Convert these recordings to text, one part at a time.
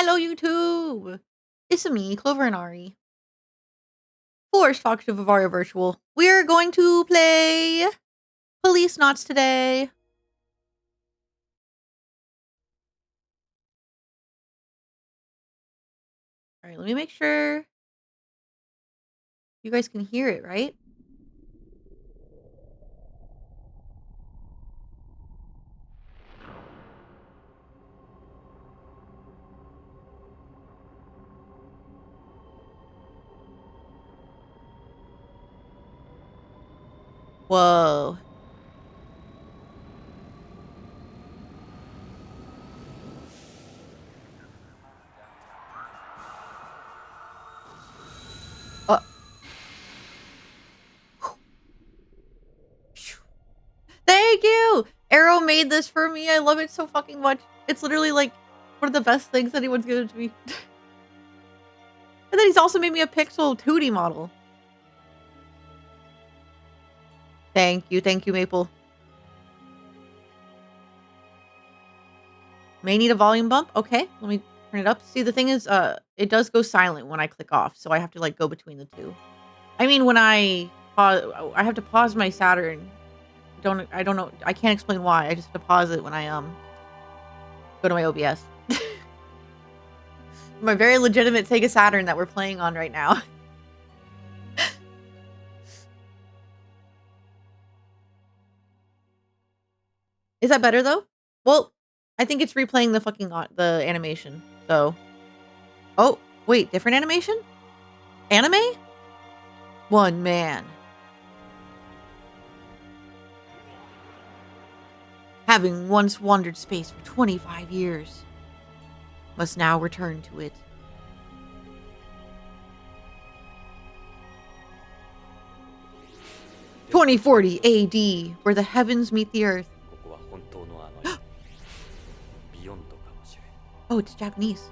Hello, YouTube! It's me, Clover and Ari. Force Talk to Vivario Virtual. We're going to play Policenauts today. Alright, let me make sure you guys can hear it, right? Whoa. Thank you! Arrow made this for me. I love it so fucking much. It's literally like one of the best things anyone's given to me. And then he's also made me a pixel 2D model. Thank you, Maple. May need a volume bump. Okay, let me turn it up. See, the thing is, it does go silent when I click off, so I have to like go between the two. I mean, when I pause, I have to pause my Saturn. I don't know. I can't explain why. I just have to pause it when I go to my OBS. My very legitimate Sega Saturn that we're playing on right now. Is that better though? Well, I think it's replaying the fucking the animation. So, oh wait, different animation? Anime? One man. Having once wandered space for 25 years, must now return to it. "2040 AD, where the heavens meet the earth." Oh, it's Japanese.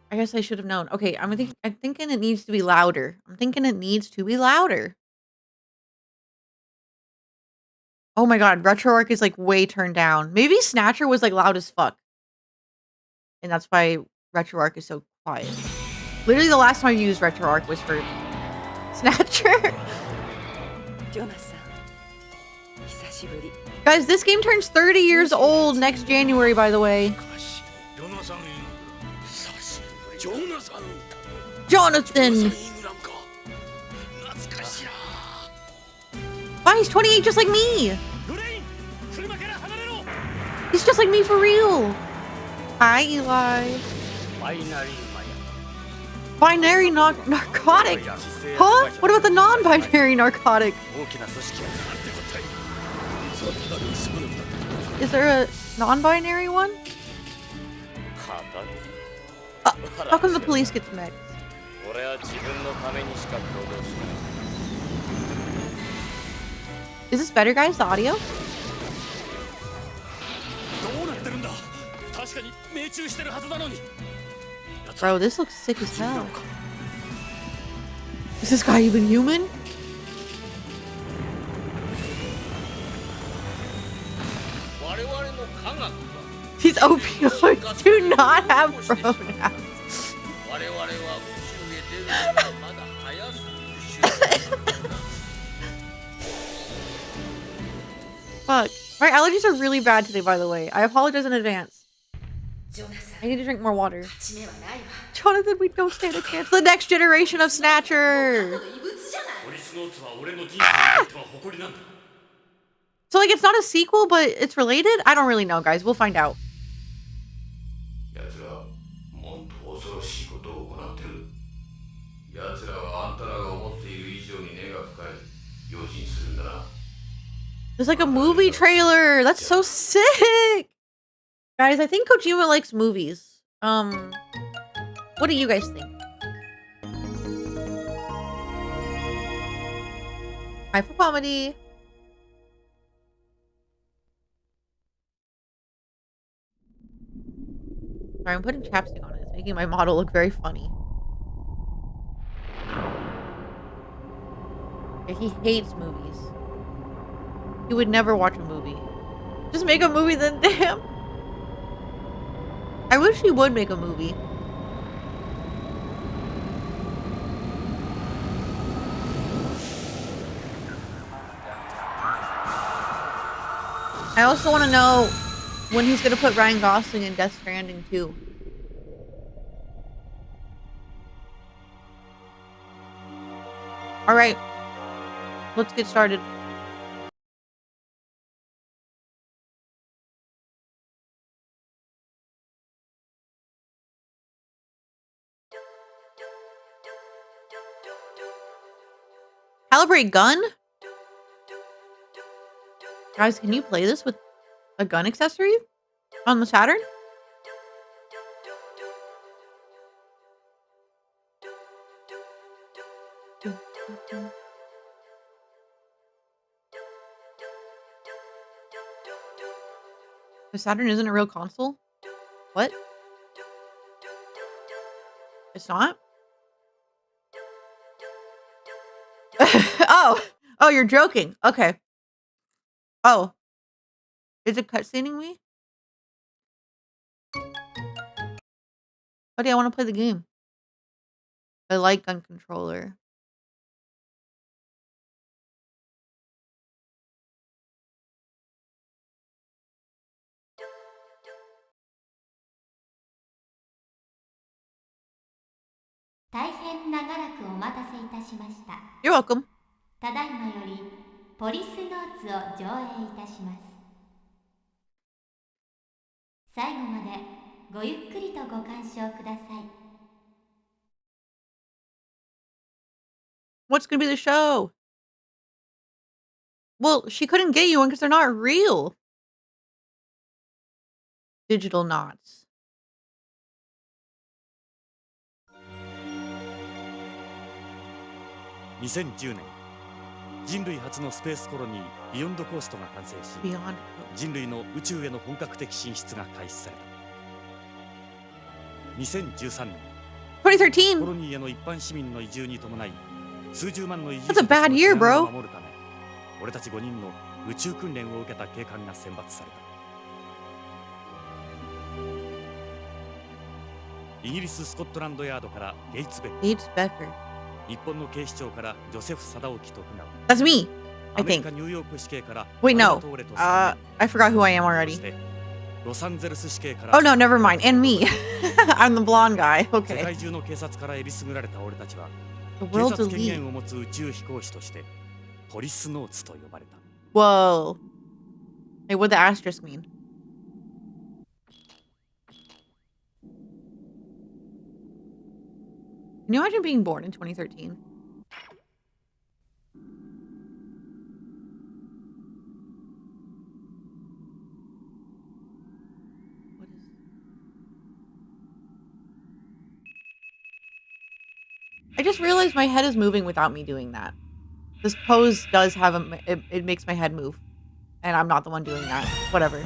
I guess I should have known. Okay, I'm thinking it needs to be louder. Oh my god, RetroArch is like way turned down. Maybe Snatcher was like loud as fuck. And that's why RetroArch is so quiet. Literally the last time I used RetroArch was for Snatcher. Guys, this game turns 30 years old next January, by the way. Jonathan! Wow, he's 28 just like me! He's just like me for real! Hi, Eli. Binary narcotic? Huh? What about the non-binary narcotic? Is there a non-binary one? How come the police gets mixed? Is this better, guys? The audio? Bro, this looks sick as hell. Is this guy even human? These opioids do not have pronouns. Fuck. My allergies are really bad today, by the way. I apologize in advance. I need to drink more water. Jonathan, we don't stand a chance. The next generation of Snatcher! Ah! So, like, it's not a sequel, but it's related? I don't really know, guys. We'll find out. There's like a movie trailer. That's so sick. Guys, I think Kojima likes movies. What do you guys think? Hi for comedy. Sorry, I'm putting chapstick on it. It's making my model look very funny. Yeah, he hates movies. He would never watch a movie. Just make a movie then, damn. I wish he would make a movie. I also want to know when he's going to put Ryan Gosling in Death Stranding too. All right, let's get started. Calibrate gun? Guys, can you play this with a gun accessory on the Saturn? The Saturn isn't a real console? What? It's not? Oh. Oh, you're joking. Okay. Oh. Is it cutscening me? Buddy, I want to play the game. I like gun controller. You're welcome. ただいまよりポリスノーツを上映いたします。最後までごゆっくりとご鑑賞ください。What's gonna be the show? Well, she couldn't get you one because they're not real. Digital knots. 2010年、人類初のスペースコロニービヨンドコーストが完成し、 Beyond. 人類の宇宙への本格的進出が開始された。2013年、コ2013. ロニーへの一般市民の移住に伴い、数十万の移住 That's a bad year, 者 bro. を守るため、俺たち5人の宇宙訓練を受けた警官が選抜された。イギリス・スコットランドヤードからゲイツベック、 Gates Becker. 日本の警視庁からジョセフ・貞興徳川、 That's me. ア I メリ think. カニューヨーク市警から Wait, ア no. ルバトーレと3 I forgot who I am そ already. してロサンゼルス市警から Oh no, never mind. And me. I'm the blonde guy. 世 Okay. 界中の警察からえりすぐられた俺たちは The 警 world's 察権 elite. 限を持つ宇宙飛行士としてポリスノーツと呼ばれた。 Whoa. Hey, what'd the asterisk mean? Can you imagine being born in 2013? What is... I just realized my head is moving without me doing that. This pose does have it makes my head move. And I'm not the one doing that. Whatever.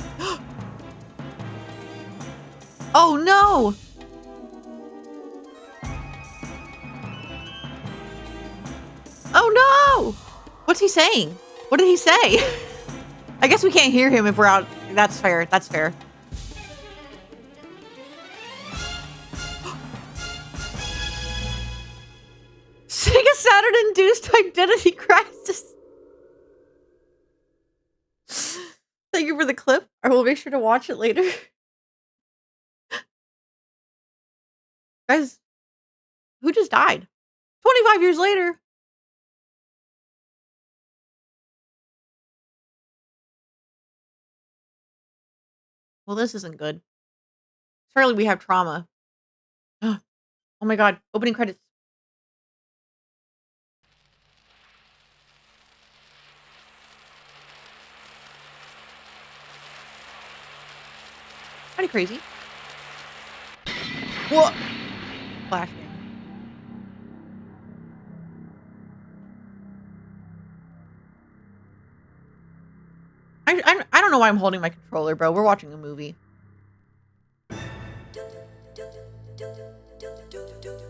Oh no! Oh no! What's he saying? What did he say? I guess we can't hear him if we're out. That's fair. That's fair. Sega Saturn induced identity crisis. Thank you for the clip. I will make sure to watch it later. Guys, who just died? 25 years later. Well, this isn't good. Surely we have trauma. Oh my god. Opening credits. Pretty crazy. What? Flashbang. I don't know why I'm holding my controller, bro. We're watching a movie.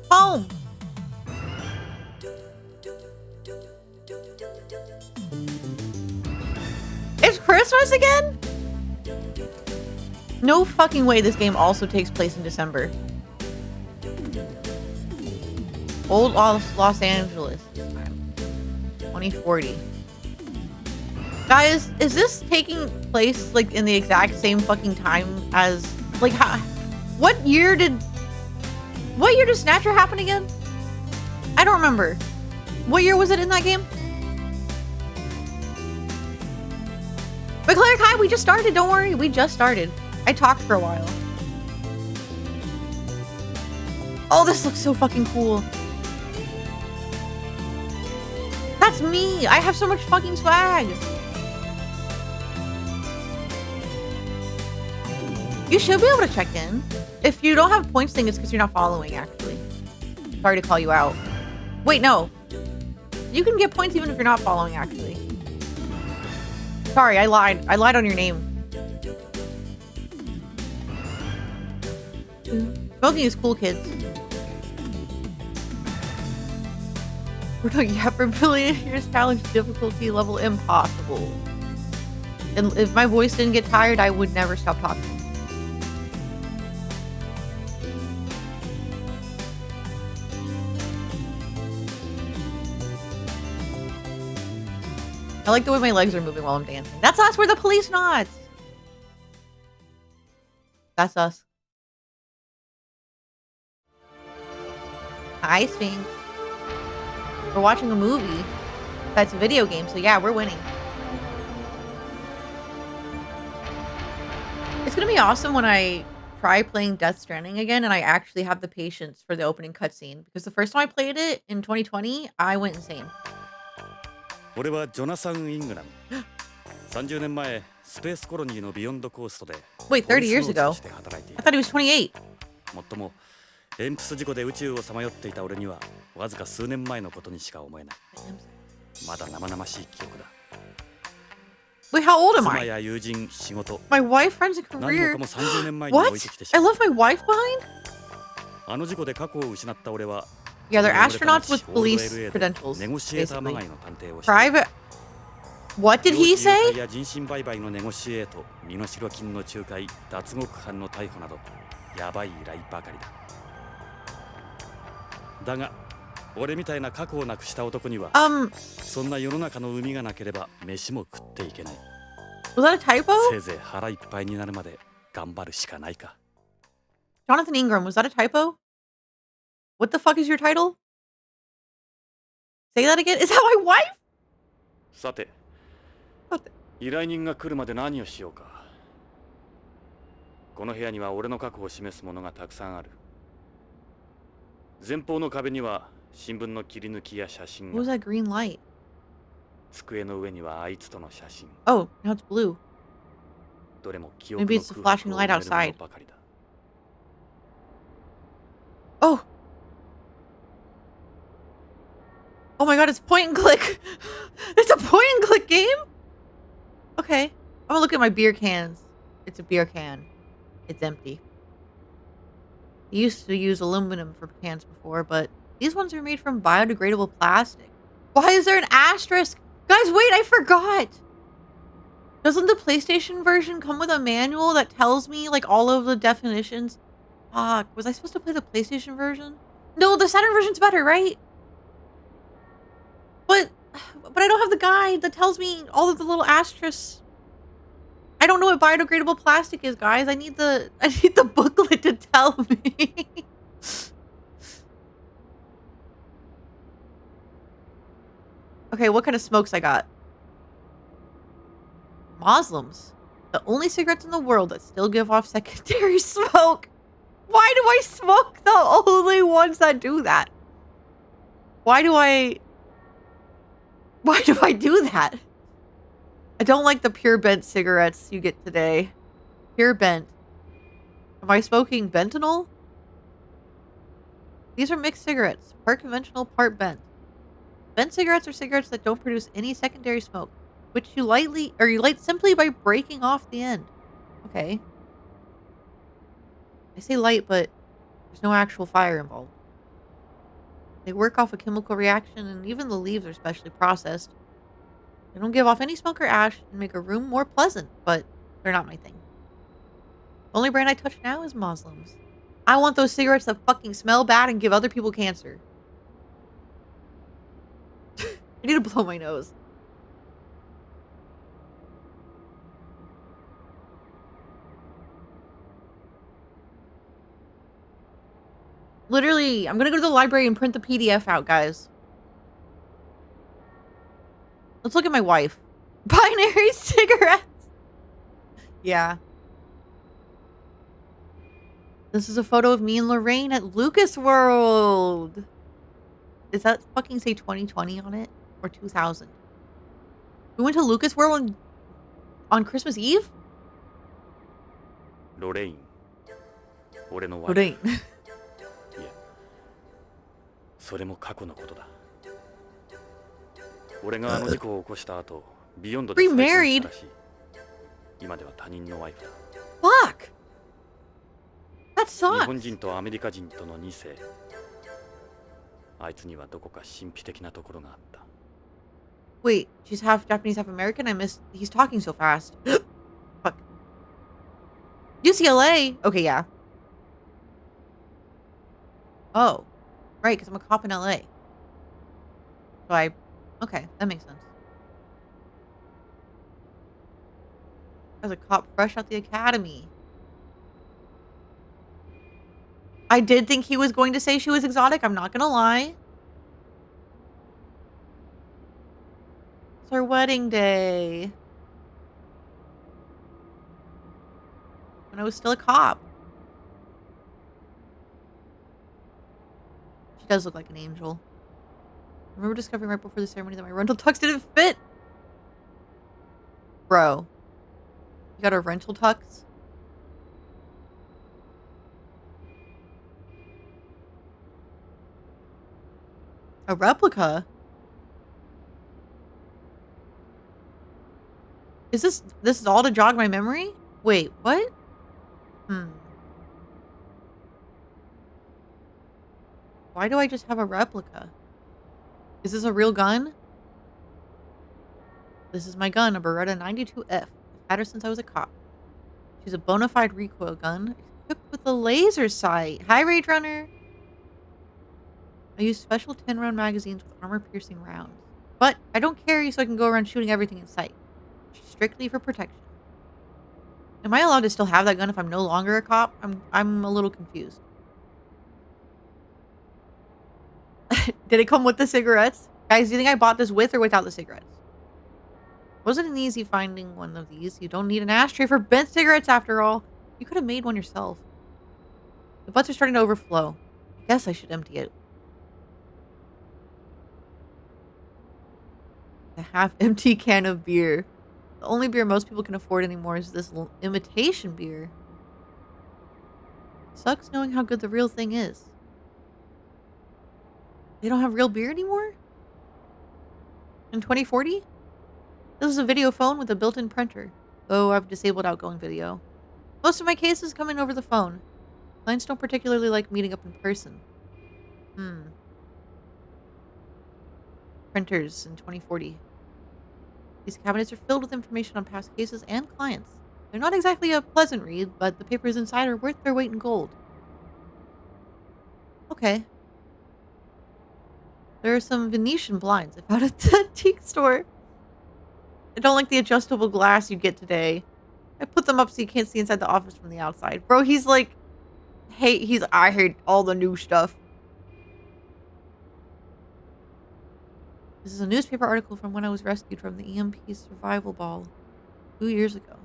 Home. It's Christmas again? no fucking way this game also takes place in December. Old Los Angeles. 2040. Guys, is this taking place like in the exact same fucking time as like how what year did Snatcher happen again? I don't remember. What year was it in that game? But Cleric, hi, we just started, don't worry, we just started. I talked for a while. Oh, this looks so fucking cool. That's me! I have so much fucking swag! You should be able to check in. If you don't have points thing, it's because you're not following, actually. Sorry to call you out. Wait, no. You can get points even if you're not following, actually. Sorry, I lied. I lied on your name. Smoking is cool, kids. We're talking for billion years challenge difficulty level impossible. And if my voice didn't get tired, I would never stop talking. I like the way my legs are moving while I'm dancing. That's us. We're the Policenauts. That's us. Hi, Sphinx. We're watching a movie. That's a video game, so yeah, we're winning. It's gonna be awesome when I try playing Death Stranding again and I actually have the patience for the opening cutscene. Because the first time I played it in 2020, I went insane. 俺はジョナサン・イングラム。30年前、スペースコロニーのビヨンドコーストで Wait, 30 years ago? I thought he was 28. もっとも、エンプス事故で宇宙をさまよっていた俺には、わずか数年前のことにしか思えない。まだ生々しい記憶だ。Wait, how old am 妻 I? や友人、仕事。My wife, friends, and 何も career. かも30年前に What? 置いてきてし I まう。 left my wife behind? あの事故で過去を失った俺は、 Yeah, they're astronauts with police credentials, ネゴシエーターま basically. がいの探偵をして。 Private. What did he say? や人身売買のネゴシエート、身代金の仲介、脱獄犯の逮捕など、やばい依頼ばかりだ。だが、俺みたいな過去をなくした男には、そんな世の中の海がなければ飯も食っていけない。Was that a typo? せいぜい腹いっぱいになるまで頑張るしかないか。 Jonathan Ingram, was that a typo? What the fuck is your title? Say that again? Is that my wife? さて、依頼人が来るまで何をしようか。この部屋には俺の過去を示すものがたくさんある。前方の壁には新聞の切り抜きや写真 What was が。 that green light? 机の上にはあいつとの写真。 Oh, now it's blue. どれも記憶 Maybe の it's the 空 flashing 白を light 埋めるも outside. のばかりだ。Oh. Oh my god, it's point and click. It's a point and click game? Okay. I'm gonna look at my beer cans. It's a beer can. It's empty. I used to use aluminum for cans before, but these ones are made from biodegradable plastic. Why is there an asterisk? Guys, wait, I forgot. Doesn't the PlayStation version come with a manual that tells me like all of the definitions? Fuck, was I supposed to play the PlayStation version? No, the Saturn version's better, right? But I don't have the guide that tells me all of the little asterisks. I don't know what biodegradable plastic is, guys. I need the booklet to tell me. Okay, what kind of smokes I got? Muslims. The only cigarettes in the world that still give off secondary smoke. Why do I smoke the only ones that do that? Why do I do that? I don't like the pure bent cigarettes you get today. Pure bent. Am I smoking bentanol? These are mixed cigarettes. Part conventional, part bent. Bent cigarettes are cigarettes that don't produce any secondary smoke, which you light simply by breaking off the end. Okay. I say light, but there's no actual fire involved. They work off a chemical reaction, and even the leaves are specially processed. They don't give off any smoke or ash and make a room more pleasant, but they're not my thing. The only brand I touch now is Muslims. I want those cigarettes that fucking smell bad and give other people cancer. I need to blow my nose. Literally, I'm gonna go to the library and print the PDF out, guys. Let's look at my wife. Binary cigarettes. Yeah. This is a photo of me and Lorraine at Lucas World. Does that fucking say 2020 on it? Or 2000? We went to Lucas World on Christmas Eve? ロレイン、俺のワイフ。Lorraine. いや、それも過去のことだ。俺があの事故を起こした後、ビヨンドで再婚したらしい。今では他人のワイフだ。Fuck! That 日 sucks. 本人とアメリカ人との2世。あいつにはどこか神秘的なところがあった。Wait, she's half Japanese, half American? I missed. He's talking so fast. Fuck. UCLA? Okay, yeah. Oh. Right, because I'm a cop in LA. So okay, that makes sense. As a cop fresh out the academy. I did think he was going to say she was exotic, I'm not gonna lie. It's her wedding day. When I was still a cop. She does look like an angel. I remember discovering right before the ceremony that my rental tux didn't fit. Bro. You got a rental tux? A replica? Is this is all to jog my memory? Wait, what? Why do I just have a replica? Is this a real gun? This is my gun, a Beretta 92F. I've had her since I was a cop. She's a bona fide recoil gun, equipped with a laser sight. Hi, Rage Runner! I use special 10-round magazines with armor-piercing rounds. But I don't carry so I can go around shooting everything in sight. Strictly for protection. Am I allowed to still have that gun if I'm no longer a cop? I'm a little confused. Did it come with the cigarettes? Guys, do you think I bought this with or without the cigarettes? Wasn't an easy finding one of these. You don't need an ashtray for bent cigarettes after all. You could have made one yourself. The butts are starting to overflow. I guess I should empty it. A half-empty can of beer. The only beer most people can afford anymore is this imitation beer. Sucks knowing how good the real thing is. They don't have real beer anymore? In 2040? This is a video phone with a built-in printer. Oh, I've disabled outgoing video. Most of my cases come in over the phone. Clients don't particularly like meeting up in person. Printers in 2040. These cabinets are filled with information on past cases and clients. They're not exactly a pleasant read, but the papers inside are worth their weight in gold. Okay. There are some Venetian blinds I found at the antique store. I don't like the adjustable glass you get today. I put them up so you can't see inside the office from the outside. Bro, he's like, hey, I hate all the new stuff. This is a newspaper article from when I was rescued from the EMP survival ball 2 years ago.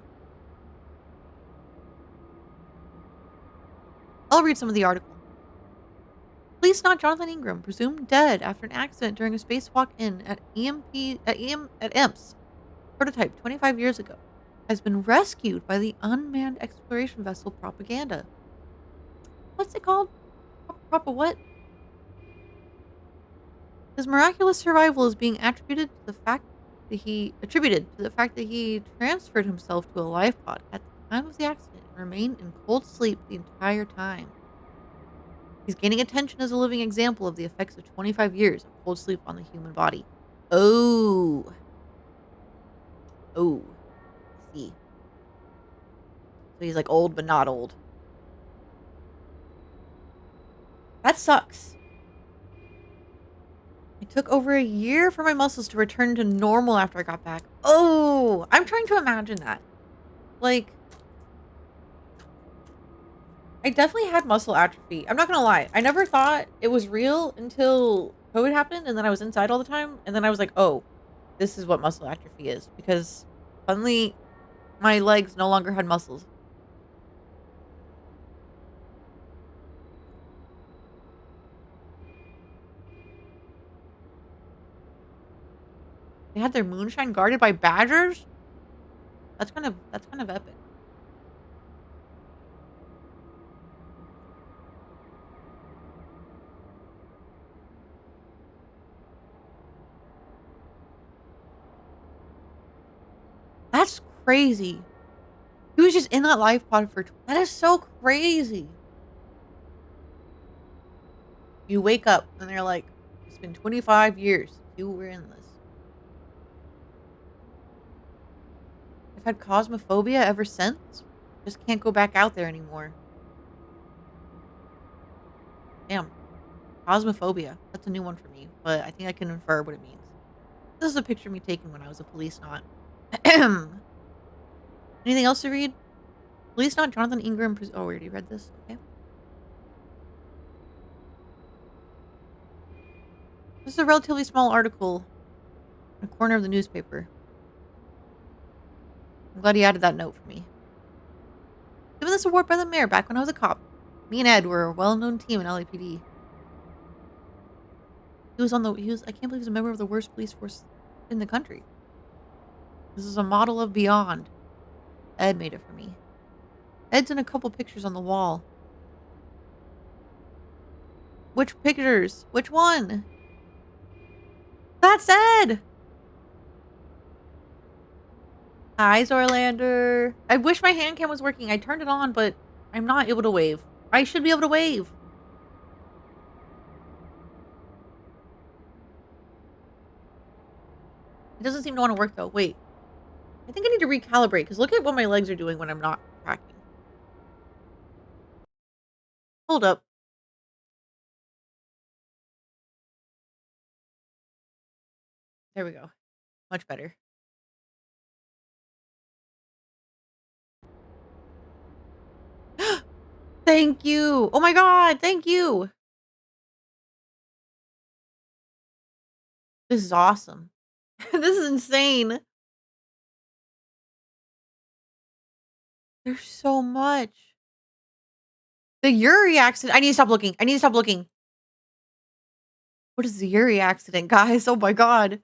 I'll read some of the article. Police found Jonathan Ingram, presumed dead after an accident during a spacewalk in at EMPS. Prototype 25 years ago. Has been rescued by the unmanned exploration vessel Propaganda. What's it called? Propa what? His miraculous survival is being attributed to the fact that he transferred himself to a life pod at the time of the accident and remained in cold sleep the entire time. He's gaining attention as a living example of the effects of 25 years of cold sleep on the human body. Oh. I see. So he's like old, but not old. That sucks. It took over a year for my muscles to return to normal after I got back. Oh, I'm trying to imagine that. Like, I definitely had muscle atrophy. I'm not gonna lie. I never thought it was real until COVID happened, and then I was inside all the time, and then I was like, oh, this is what muscle atrophy is. Because suddenly my legs no longer had muscles. They had their moonshine guarded by badgers? That's kind of epic. That's crazy. He was just in that life pod for that is so crazy. You wake up and they're like, it's been 25 years since you were in this. I've had cosmophobia ever since. Just can't go back out there anymore. Damn. Cosmophobia. That's a new one for me, but I think I can infer what it means. This is a picture of me taken when I was a police not. Anything else to read? Police not Jonathan Ingram. Oh, we already read this. Okay. This is a relatively small article in a corner of the newspaper. I'm glad he added that note for me. Given this award by the mayor back when I was a cop. Me and Ed were a well-known team in LAPD. I can't believe he's a member of the worst police force in the country. This is a model of beyond. Ed made it for me. Ed's in a couple pictures on the wall. Which pictures? Which one? That's Ed! Hi, Zorlander. I wish my hand cam was working. I turned it on, but I'm not able to wave. I should be able to wave. It doesn't seem to want to work, though. Wait. I think I need to recalibrate, because look at what my legs are doing when I'm not tracking. Hold up. There we go. Much better. Thank you. Oh my god, thank you. This is awesome. This is insane. There's so much. The Yuri accident. I need to stop looking. I need to stop looking. What is the Yuri accident, guys? Oh my god.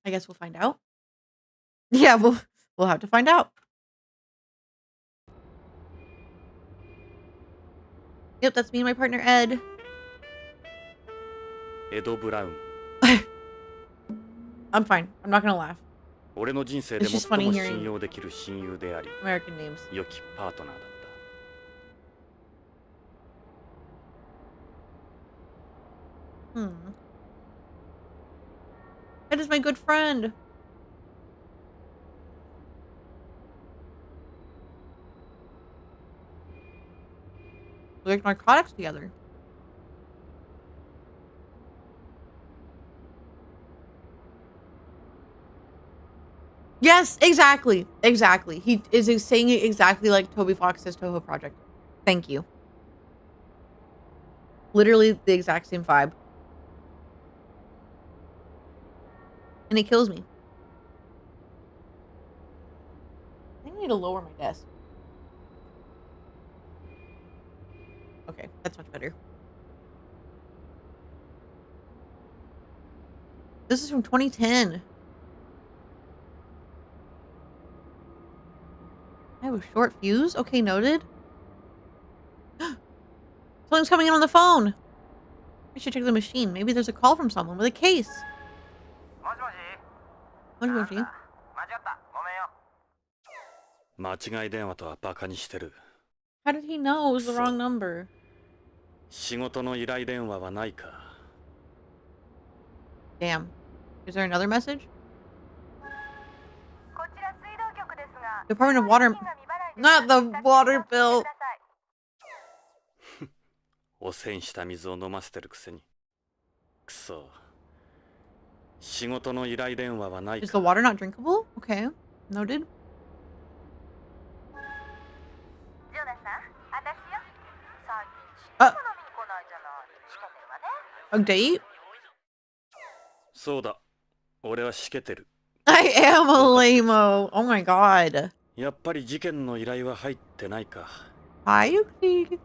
I guess we'll find out. Yeah, we'll have to find out. Yep, that's me and my partner Ed. エド・ブラウン I'm fine. I'm not gonna laugh. 俺の人生で It's just 最 funny も hearing 信用できる親友であり American names. 良きパートナーだった Hmm. Ed is my good friend. We like narcotics together. Yes, exactly. Exactly. He is saying it exactly like Toby Fox's Toho Project. Thank you. Literally the exact same vibe. And it kills me. I think I need to lower my desk. Okay, that's much better. This is from 2010. I have a short fuse? Okay, noted. Something's coming in on the phone. I should check the machine. Maybe there's a call from someone with a case. Moshi. 間違い電話とはバカにしてる How did he know it was the wrong number? 仕事の依頼電話はないか Damn. Is there another message? Department of Water... Not the water bill. 汚染した水を飲ませてるくせに。くそ。仕事の依頼電話はないか。Is the water not drinkable? Okay. Noted. A date? そうだ。俺はしけてる。I am a lame-o. Oh my god. やっぱり事件の依頼は入ってないか。Hi, Yuki.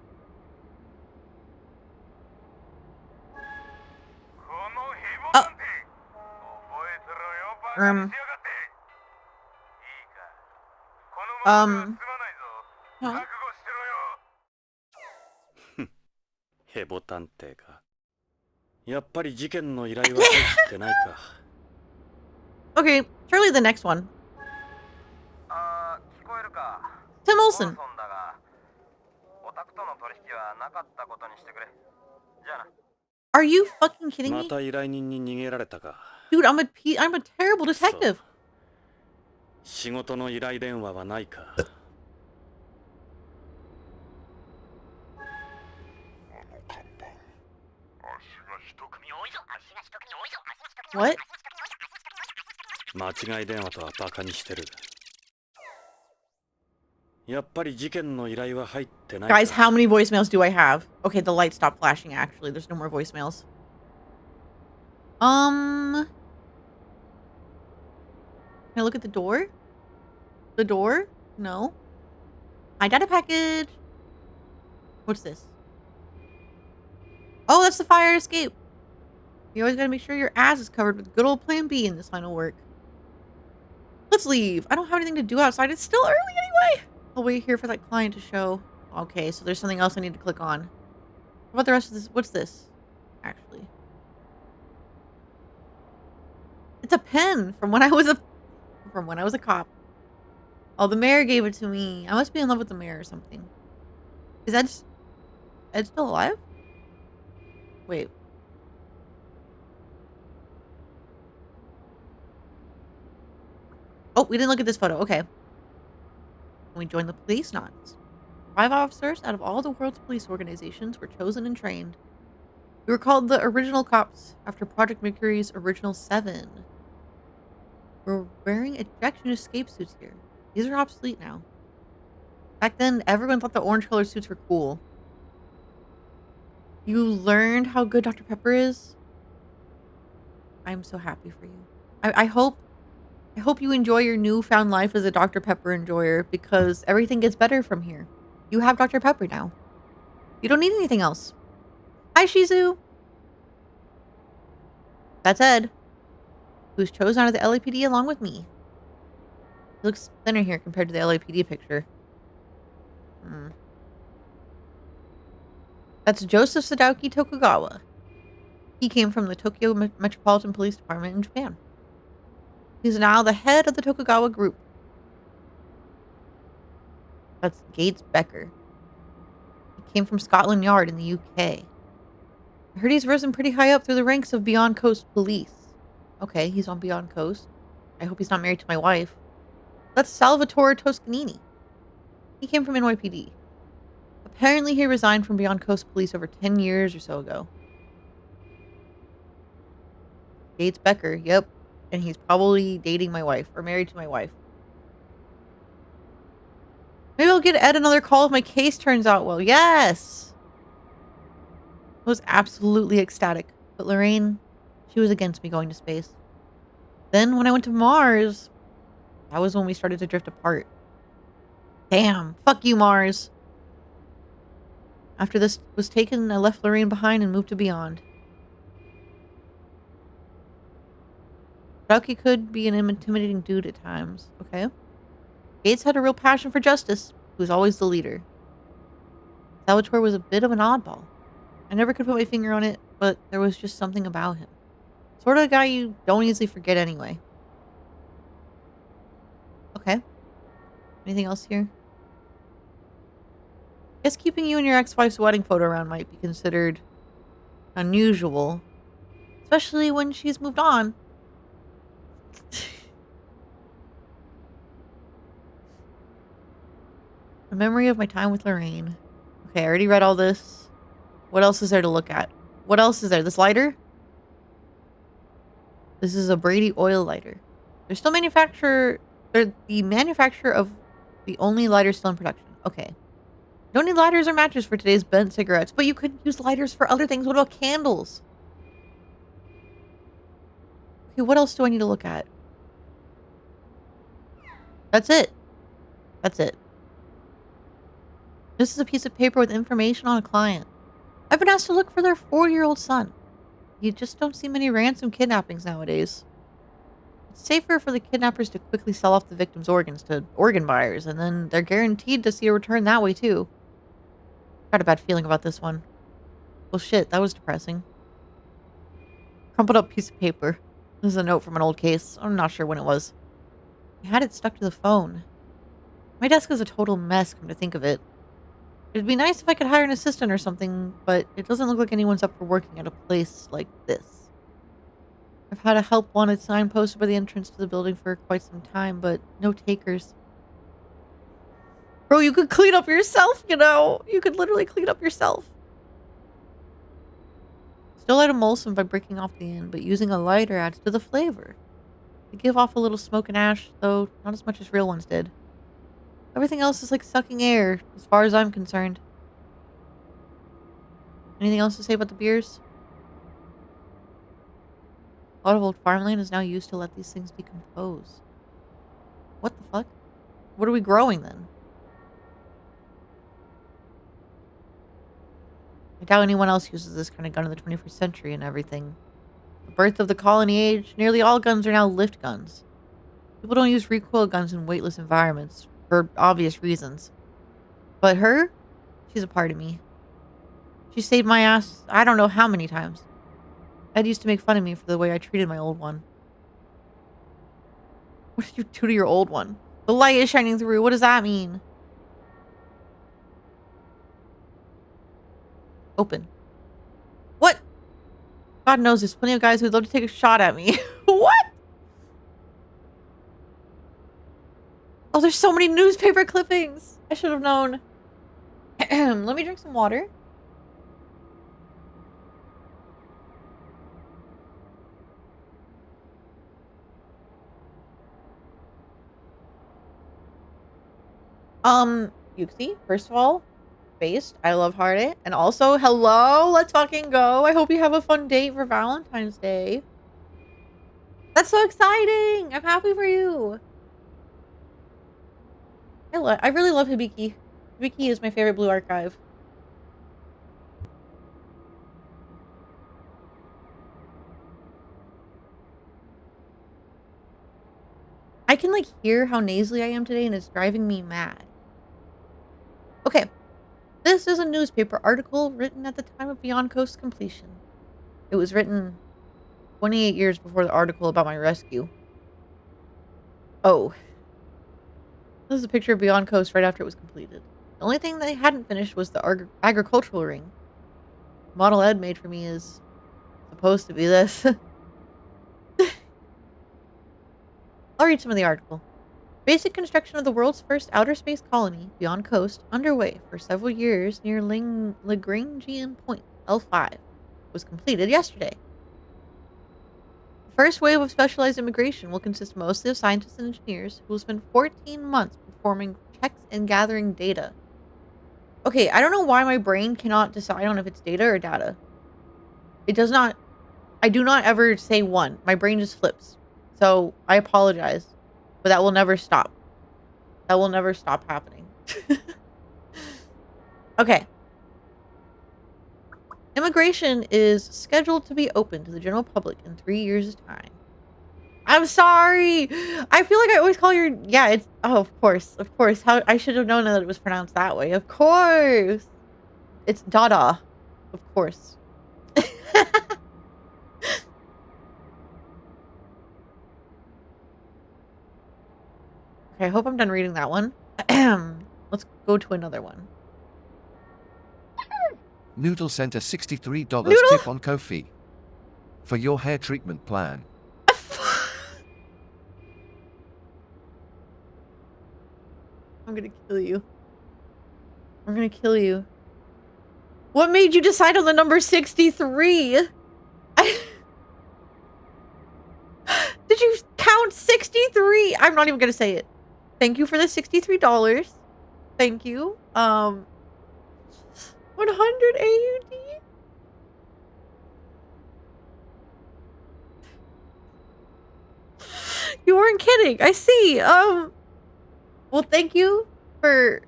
Huh? ヘボ探偵か。やっぱり事件の依頼は入ってないか。Okay, surely the next one. Tim Olsen. Are you fucking kidding ま me? た依頼人に逃げられたか。 Dude, I'm a terrible detective. 仕事の依頼電話はないか。 What? 間違い電話とはバカにしてる。やっぱり事件の依頼は入ってないか。 Guys, how many voicemails do I have? Okay, the light stopped flashing actually. There's no more voicemails. Can I look at the door? The door? No. My data package. What's this? Oh, that's the fire escape. You always gotta make sure your ass is covered with good old plan B in this line of work. Let's leave. I don't have anything to do outside. It's still early anyway. I'll wait here for that client to show. Okay, so there's something else I need to click on. What about the rest of this? What's this? Actually. It's a pen from when I was a cop. Oh, the mayor gave it to me. I must be in love with the mayor or something. Is Ed still alive? Wait. Oh, we didn't look at this photo. Okay. We joined the Policenauts. 5 officers out of all the world's police organizations were chosen and trained. We were called the Original Cops after Project Mercury's original 7. We're wearing ejection escape suits here. These are obsolete now. Back then, everyone thought the orange colored suits were cool. You learned how good Dr. Pepper is? I'm so happy for you. I hope you enjoy your newfound life as a Dr. Pepper enjoyer because everything gets better from here. You have Dr. Pepper now. You don't need anything else. Hi, Shizu. That's Ed, who's chosen out of the LAPD along with me. He looks thinner here compared to the LAPD picture. That's Joseph Sadauki Tokugawa. He came from the Tokyo Metropolitan Police Department in Japan. He's now the head of the Tokugawa group. That's Gates Becker. He came from Scotland Yard in the UK. I heard he's risen pretty high up through the ranks of Beyond Coast Police. Okay, he's on Beyond Coast. I hope he's not married to my wife. That's Salvatore Toscanini. He came from NYPD. Apparently he resigned from Beyond Coast Police over 10 years or so ago. Gates Becker, yep. And he's probably dating my wife, or married to my wife. Maybe I'll get Ed another call if my case turns out well. Yes! I was absolutely ecstatic. But Lorraine, she was against me going to space. Then when I went to Mars, that was when we started to drift apart. Damn. Fuck you, Mars. After this was taken, I left Lorraine behind and moved to Beyond. Ducky could be an intimidating dude at times. Okay. Gates had a real passion for justice. He was always the leader. Salvatore was a bit of an oddball. I never could put my finger on it, but there was just something about him. Sort of a guy you don't easily forget anyway. Okay. Anything else here? Guess keeping you and your ex-wife's wedding photo around might be considered unusual. Especially when she's moved on. A memory of my time with Lorraine. Okay, I already read all this. What else is there to look at? What else is there? This lighter? This is a Brady oil lighter. They're still they're the manufacturer of the only lighter still in production. Okay. Don't need lighters or matches for today's bent cigarettes, but you could use lighters for other things. What about candles? Okay, what else do I need to look at? That's it. That's it. This is a piece of paper with information on a client. I've been asked to look for their 4-year-old son. You just don't see many ransom kidnappings nowadays. It's safer for the kidnappers to quickly sell off the victim's organs to organ buyers, and then they're guaranteed to see a return that way too. Got a bad feeling about this one. Well, shit, that was depressing. Crumpled up piece of paper. This is a note from an old case. I'm not sure when it was. I had it stuck to the phone. My desk is a total mess, come to think of it. It'd be nice if I could hire an assistant or something, but it doesn't look like anyone's up for working at a place like this. I've had a help wanted sign posted by the entrance to the building for quite some time, but no takers. Bro, you could clean up yourself, you know? You could literally clean up yourself. Still light a Molson by breaking off the end, but using a lighter adds to the flavor. They give off a little smoke and ash, though not as much as real ones did. Everything else is like sucking air, as far as I'm concerned. Anything else to say about the beers? A lot of old farmland is now used to let these things decompose. What the fuck? What are we growing then? I doubt anyone else uses this kind of gun in the 21st century and everything. The birth of the colony age, nearly all guns are now lift guns. People don't use recoil guns in weightless environments, for obvious reasons. But her? She's a part of me. She saved my ass I don't know how many times. Ed used to make fun of me for the way I treated my old one. What did you do to your old one? The light is shining through. What does that mean? Open. What? God knows there's plenty of guys who'd love to take a shot at me. What? Oh, there's so many newspaper clippings. I should have known. Let me drink some water. Yuxi, first of all, based. I love Hearted. And also, hello, let's fucking go. I hope you have a fun date for Valentine's Day. That's so exciting. I'm happy for you. I really love Hibiki. Hibiki is my favorite Blue Archive. I can like hear how nasally I am today and it's driving me mad. Okay. This is a newspaper article written at the time of Beyond Coast's completion. It was written 28 years before the article about my rescue. Oh. This is a picture of Beyond Coast right after it was completed. The only thing they hadn't finished was the agricultural ring. The model Ed made for me is supposed to be this. I'll read some of the article. Basic construction of the world's first outer space colony, Beyond Coast, underway for several years near Lagrangian Point, L5, was completed yesterday. The first wave of specialized immigration will consist mostly of scientists and engineers who will spend 14 months performing checks and gathering data. Okay, I don't know why my brain cannot decide on if it's data or data. It does not. I do not ever say one. My brain just flips. So I apologize. But that will never stop. That will never stop happening. Okay. Immigration is scheduled to be open to the general public in 3 years' time. I'm sorry. I feel like I always call your... Yeah, it's... Oh, of course. Of course. How I should have known that it was pronounced that way. Of course. It's Dada. Of course. Okay, I hope I'm done reading that one. Let's go to another one. Noodle sent a $63 Noodle? tip on Ko-fi. For your hair treatment plan. I'm gonna kill you. I'm gonna kill you. What made you decide on the number 63? Did you count 63? I'm not even gonna say it. Thank you for the $63. Thank you. 100 AUD? You weren't kidding. I see. Well, thank you for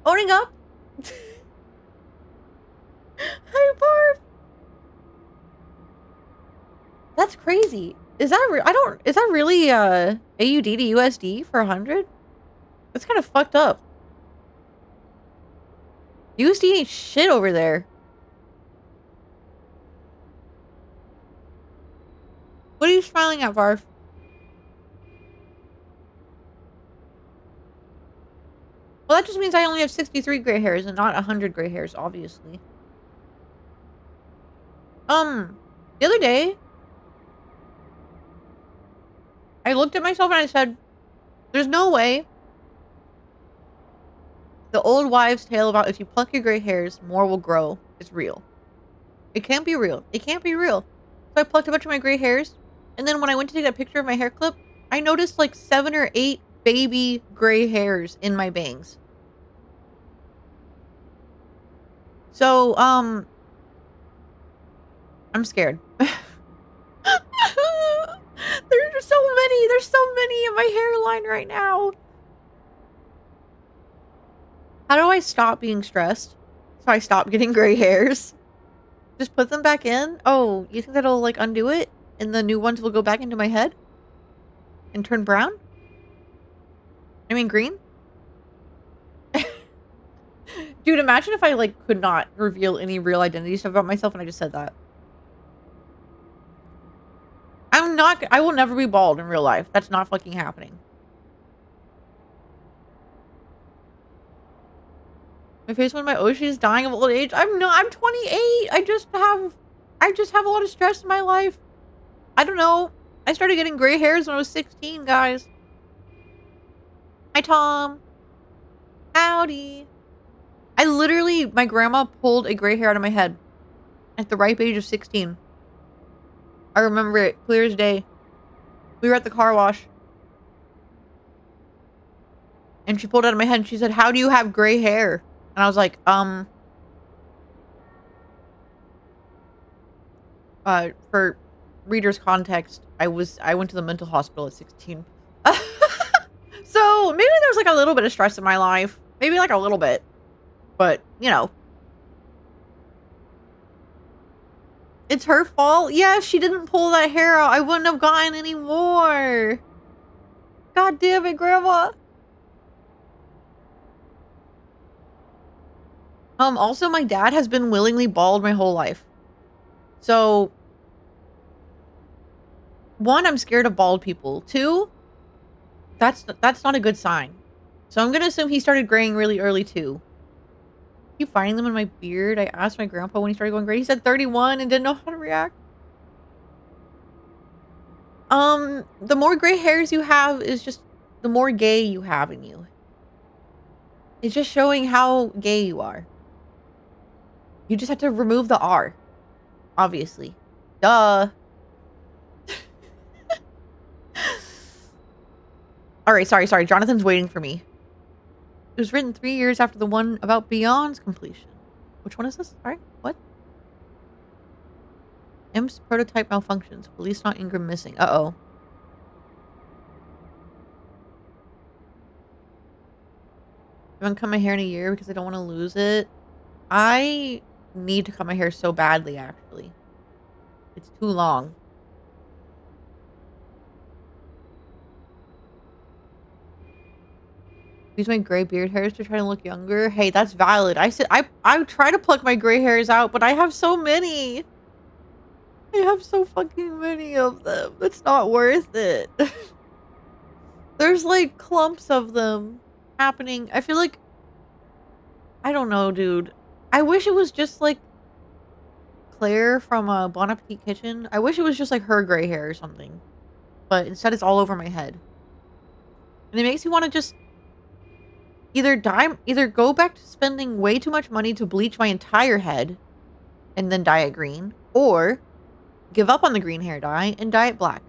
owning up. Hi, Barb. That's crazy. Is that is that really AUD to USD for 100? That's kind of fucked up. USD ain't shit over there. What are you smiling at, Varf? Well, that just means I only have 63 gray hairs and not 100 gray hairs, obviously. The other day, I looked at myself and I said, there's no way the old wives' tale about if you pluck your gray hairs, more will grow is real. It can't be real. It can't be real. So I plucked a bunch of my gray hairs, and then when I went to take that picture of my hair clip, I noticed like 7 or 8 baby gray hairs in my bangs. So, I'm scared. There's so many. There's so many in my hairline right now. How do I stop being stressed? So I stop getting gray hairs? Just put them back in? Oh, you think that'll like undo it? And the new ones will go back into my head? And turn brown? I mean green? Dude, imagine if I like could not reveal any real identity stuff about myself and I just said that. I will never be bald in real life. That's not fucking happening. My face when my Oshi is dying of old age. I'm 28. I just have a lot of stress in my life. I don't know. I started getting gray hairs when I was 16, guys. Hi, Tom. Howdy. My grandma pulled a gray hair out of my head at the ripe age of 16. I remember it clear as day. We were at the car wash. And she pulled it out of my head and she said, "How do you have gray hair?" And I was like, for reader's context, I went to the mental hospital at 16. So maybe there was like a little bit of stress in my life. Maybe like a little bit. But, you know. It's her fault? Yeah, if she didn't pull that hair out, I wouldn't have gotten any more. God damn it, Grandma. Also, my dad has been willingly bald my whole life. So, 1, I'm scared of bald people. 2, that's not a good sign. So I'm gonna assume he started graying really early too. Keep finding them in my beard. I asked my grandpa when he started going gray. He said 31 and didn't know how to react. The more gray hairs you have is just the more gay you have in you. It's just showing how gay you are. You just have to remove the R. Obviously. Duh. Alright, sorry. Jonathan's waiting for me. It was written 3 years after the one about Beyond's completion. Which one is this? Sorry, what? Imp's prototype malfunctions. Police not Ingram missing. Uh-oh. I haven't cut my hair in a year because I don't want to lose it. I need to cut my hair so badly, actually. It's too long. Use my gray beard hairs to try to look younger. Hey, that's valid. I said I try to pluck my gray hairs out, but I have so many. I have so fucking many of them. It's not worth it. There's like clumps of them happening. I feel like I don't know, dude. I wish it was just like Claire from Bon Appetit Kitchen. I wish it was just like her gray hair or something, but instead it's all over my head, and it makes me want to just either go back to spending way too much money to bleach my entire head and then dye it green, or give up on the green hair dye and dye it black,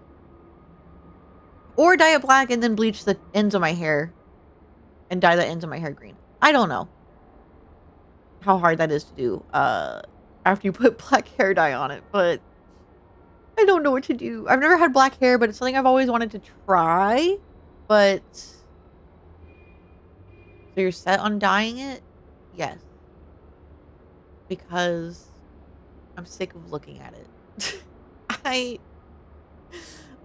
or dye it black and then bleach the ends of my hair and dye the ends of my hair green. I don't know how hard that is to do after you put black hair dye on it, but I don't know what to do. I've never had black hair, but it's something I've always wanted to try. But so you're set on dyeing it? Yes. Because I'm sick of looking at it.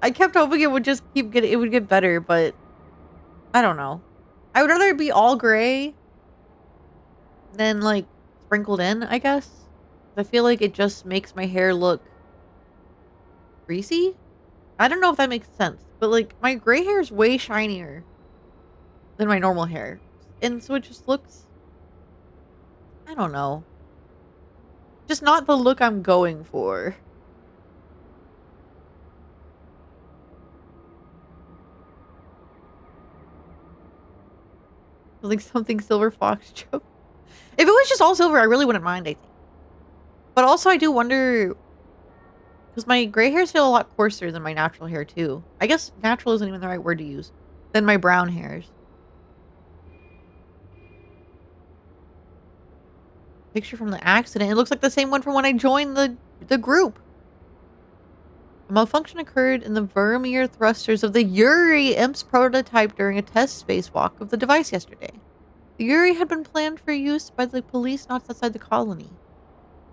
I kept hoping it would just it would get better, but I don't know. I would rather it be all gray than like sprinkled in, I guess. I feel like it just makes my hair look greasy. I don't know if that makes sense, but like my gray hair is way shinier than my normal hair. And so it just looks, I don't know. Just not the look I'm going for. Like something Silver Fox joke. If it was just all silver, I really wouldn't mind, I think. But also I do wonder, because my gray hairs feel a lot coarser than my natural hair too. I guess natural isn't even the right word to use. Than my brown hairs. Picture from the accident. It looks like the same one from when I joined the group. A malfunction occurred in the Vermeer thrusters of the Yuri Imp's prototype during a test spacewalk of the device yesterday. The Yuri had been planned for use by the Policenauts outside the colony.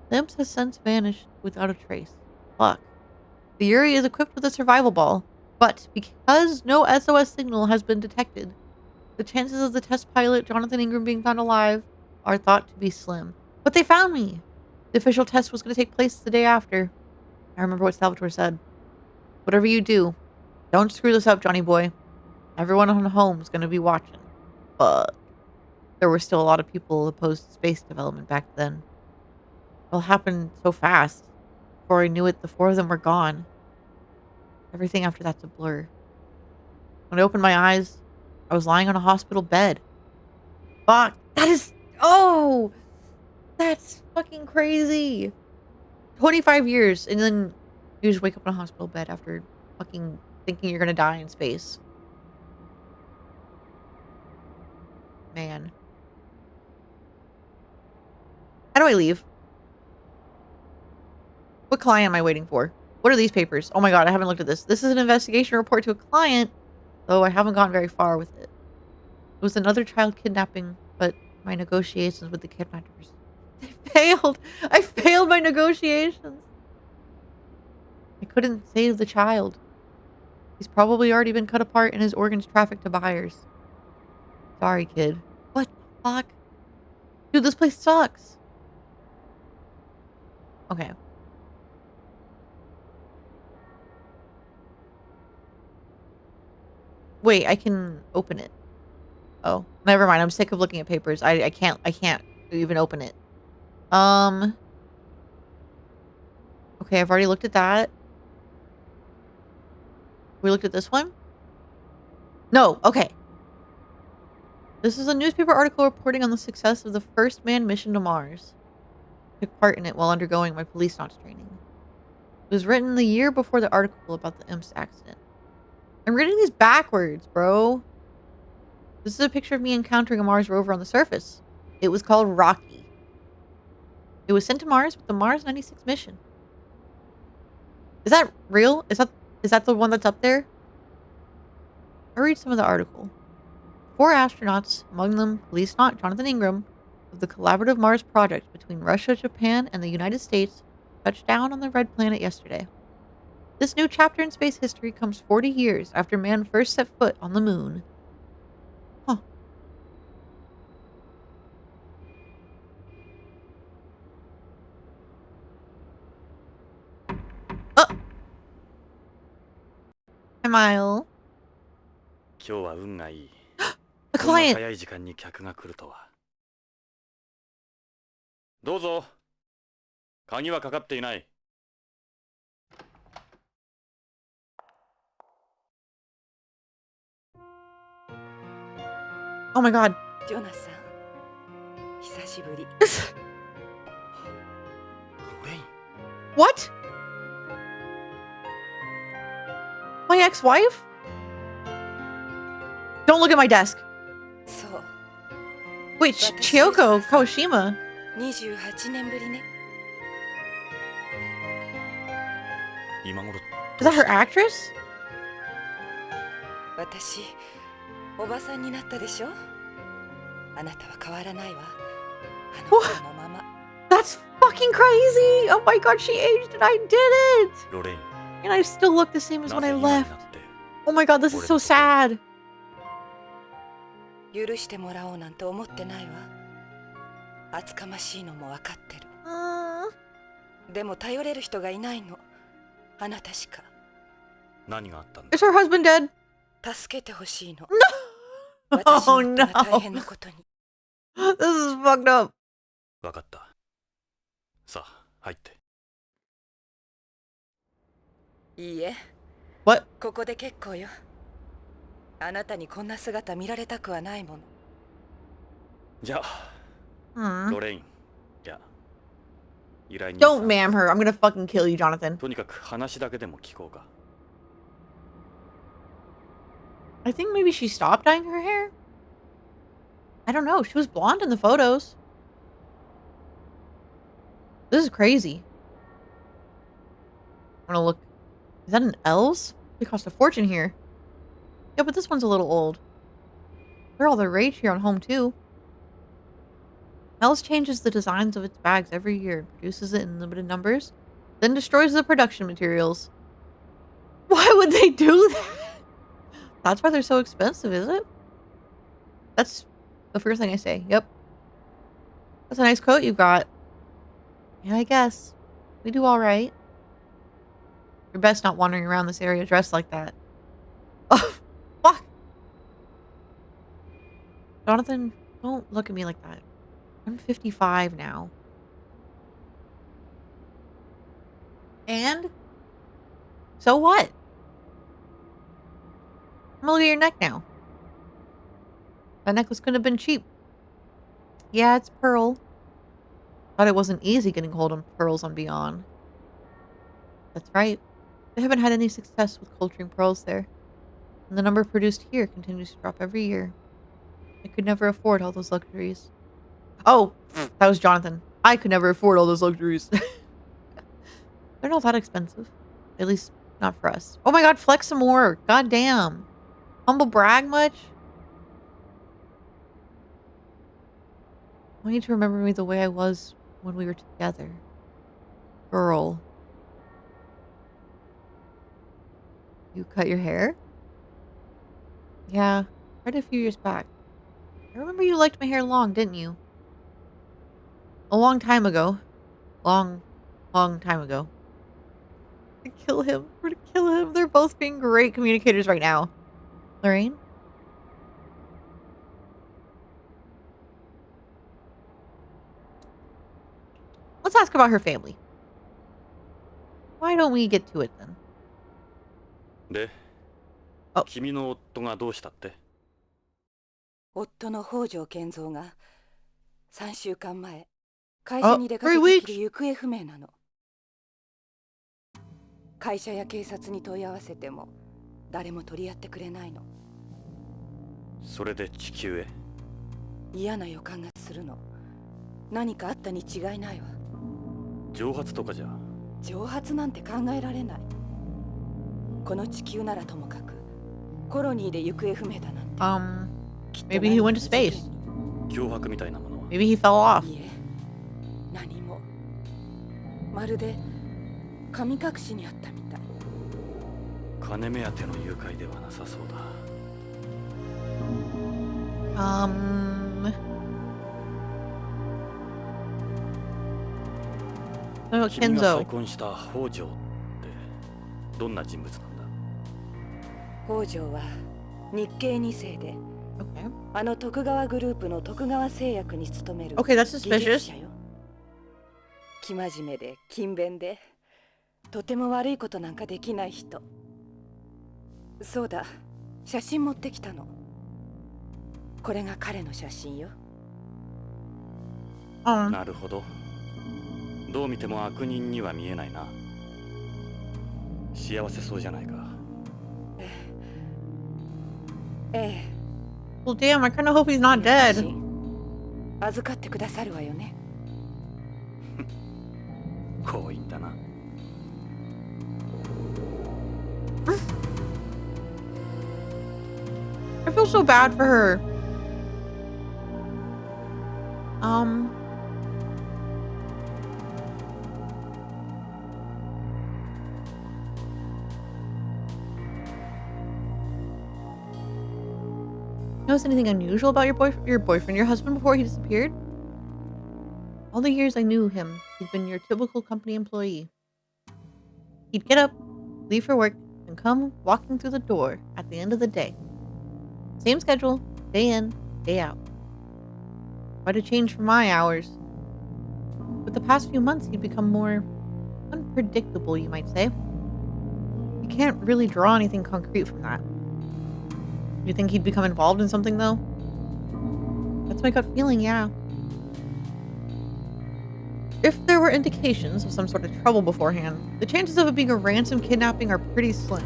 The Imps has since vanished without a trace. Fuck. The Yuri is equipped with a survival ball, but because no SOS signal has been detected, the chances of the test pilot, Jonathan Ingram, being found alive are thought to be slim. But they found me! The official test was going to take place the day after. I remember what Salvatore said. Whatever you do, don't screw this up, Johnny boy. Everyone on home is going to be watching. But there were still a lot of people opposed to space development back then. It all happened so fast. Before I knew it, the four of them were gone. Everything after that's a blur. When I opened my eyes, I was lying on a hospital bed. Fuck. That is... Oh! That's fucking crazy. 25 years, and then you just wake up in a hospital bed after fucking thinking you're gonna die in space. Man. How do I leave? What client am I waiting for? What are these papers? Oh my god, I haven't looked at this. This is an investigation report to a client, though I haven't gone very far with it. It was another child kidnapping, but my negotiations with the kidnappers... They failed! I failed my negotiations! I couldn't save the child. He's probably already been cut apart and his organs trafficked to buyers. Sorry, kid. What the fuck? Dude, this place sucks. Okay. Wait, I can open it. Oh, never mind. I'm sick of looking at papers. I can't even open it. Okay, I've already looked at that. We looked at this one? No, okay. This is a newspaper article reporting on the success of the first manned mission to Mars. I took part in it while undergoing my Policenauts training. It was written the year before the article about the Imps accident. I'm reading these backwards, bro. This is a picture of me encountering a Mars rover on the surface. It was called Rocky. It was sent to Mars with the Mars 96 mission. Is that real? Is that the one that's up there? I'll read some of the article. 4 astronauts, among them Policenaut Jonathan Ingram, of the collaborative Mars project between Russia, Japan, and the United States, touched down on the red planet yesterday. This new chapter in space history comes 40 years after man first set foot on the moon. Huh. Oh! Hi, Mile. 今日は運がいい。 A こんな client! 早い時間に客が来るとは。どうぞ。鍵はかかっていない。Oh my god. ジョナサン、久しぶり。ロレイン。 What? My ex-wife? Don't look at my desk. そう、 Wait, Chiyoko Kawashima. 28年ぶりね。今頃 Is that her actress? 私、おばさんになったでしょ。あなたは変わらないわ。あの頃のまま。That's fucking crazy! Oh my god, she aged and I did it! ロレイン。 And I still look the same as な when ぜ I 今になっ left. て Oh my god, this is so sad. 許してもらおうなんて思ってないわ。厚かましいのも分かってる。でも頼れる人がいないの。あなたしか。何があったんだ。 Is her husband dead? 助けてほしいの。 No! 私 Oh の no! 夫が大変なことに。 This is fucked up. わかった。さあ、入って。いいえ、 What? ここで結構よ。あなたにこんな姿見られたくはないもの。じゃあ、ロレイン。じゃあ、依頼人さ Don't ma'am her. I'm gonna fucking kill you, Jonathan. とにかく話だけでも聞こうか。 I think maybe she stopped dyeing her hair? I don't know. She was blonde in the photos. This is crazy. I wanna look. Is that an L's? They cost a fortune here. Yeah, but this one's a little old. They're all the rage here on home too. L's changes the designs of its bags every year, produces it in limited numbers, then destroys the production materials. Why would they do that? That's why they're so expensive, is it? That's the first thing I say. Yep. That's a nice coat you've got. Yeah, I guess. We do alright. You're best not wandering around this area dressed like that. Oh, fuck! Jonathan, don't look at me like that. I'm 55 now. And? So what? I'm gonna look at your neck now. That necklace couldn't have been cheap. Yeah, it's pearl. Thought it wasn't easy getting hold of pearls on Beyond. That's right. They haven't had any success with culturing pearls there. And the number produced here continues to drop every year. I could never afford all those luxuries. Oh, that was Jonathan. I could never afford all those luxuries. They're not that expensive. At least, not for us. Oh my god, flex some more. God damn. Humble brag much? I want you to remember me the way I was when we were together. Girl. You cut your hair? Yeah, quite a few years back. I remember you liked my hair long, didn't you? A long time ago. Long time ago. To kill him. We're to kill him. They're both being great communicators right now. Lorraine? Let's ask about her family. Why don't we get to it then? で、あ君の夫がどうしたって？夫の北条健三が3週間前、会社に出かけ 3 weeks. てきて行方不明なの。会社や警察に問い合わせても誰も取り合ってくれないの。それで地球へ。嫌な予感がするの。何かあったに違いないわ。蒸発とかじゃ。蒸発なんて考えられない。この地球ならともかく、コロニーで行方不明だなんて。Maybe he went to space. 脅迫みたいなものは。Maybe he fell off. いえ、何も。まるで神隠しにあったみたい。金目当ての誘拐ではなさそうだ。君が再 Kenzo. 婚した北条ってどんな人物なんだ？北条は日系2世で、Okay. あの徳川グループの徳川製薬に勤める Okay, that's 技術 suspicious. 者よ。生真面目で勤勉で、とても悪いことなんかできない人。そうだ、写真持ってきたの。これが彼の写真よ。なるほど。どう見ても悪人には見えないな。幸せそうじゃないか。ええ。Well, damn, I kind of hope he's not dead. 預かってくださるわよね。強引だな。I feel so bad for her. Notice anything unusual about your boyfriend, your husband, before he disappeared? All the years I knew him, he'd been your typical company employee. He'd get up, leave for work, and come walking through the door at the end of the day. Same schedule, day in, day out. Quite a change from my hours. But the past few months, he'd become more unpredictable, you might say. You can't really draw anything concrete from that. You think he'd become involved in something, though? That's my gut feeling, yeah. If there were indications of some sort of trouble beforehand, the chances of it being a ransom kidnapping are pretty slim.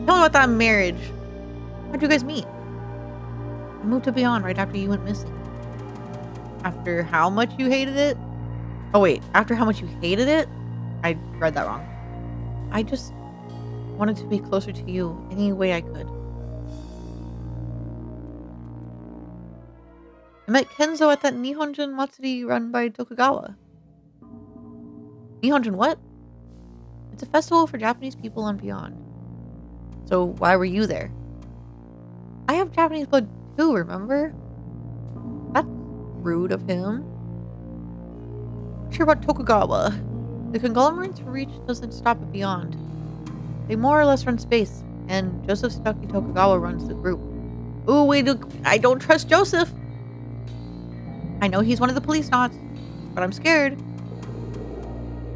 Tell me about that marriage. How'd you guys meet? I moved to Beyond right after you went missing. After how much you hated it? Oh wait, after how much you hated it? I read that wrong. I just wanted to be closer to you any way I could. I met Kenzo at that Nihonjin Matsuri run by Tokugawa. Nihonjin what? It's a festival for Japanese people on Beyond. So why were you there? I have Japanese blood too, remember? That's rude of him. Sure about Tokugawa. The conglomerate's reach doesn't stop at Beyond. They more or less run space, and Joseph Stucky Tokugawa runs the group. Ooh, wait, I don't trust Joseph! I know he's one of the Policenauts, but I'm scared.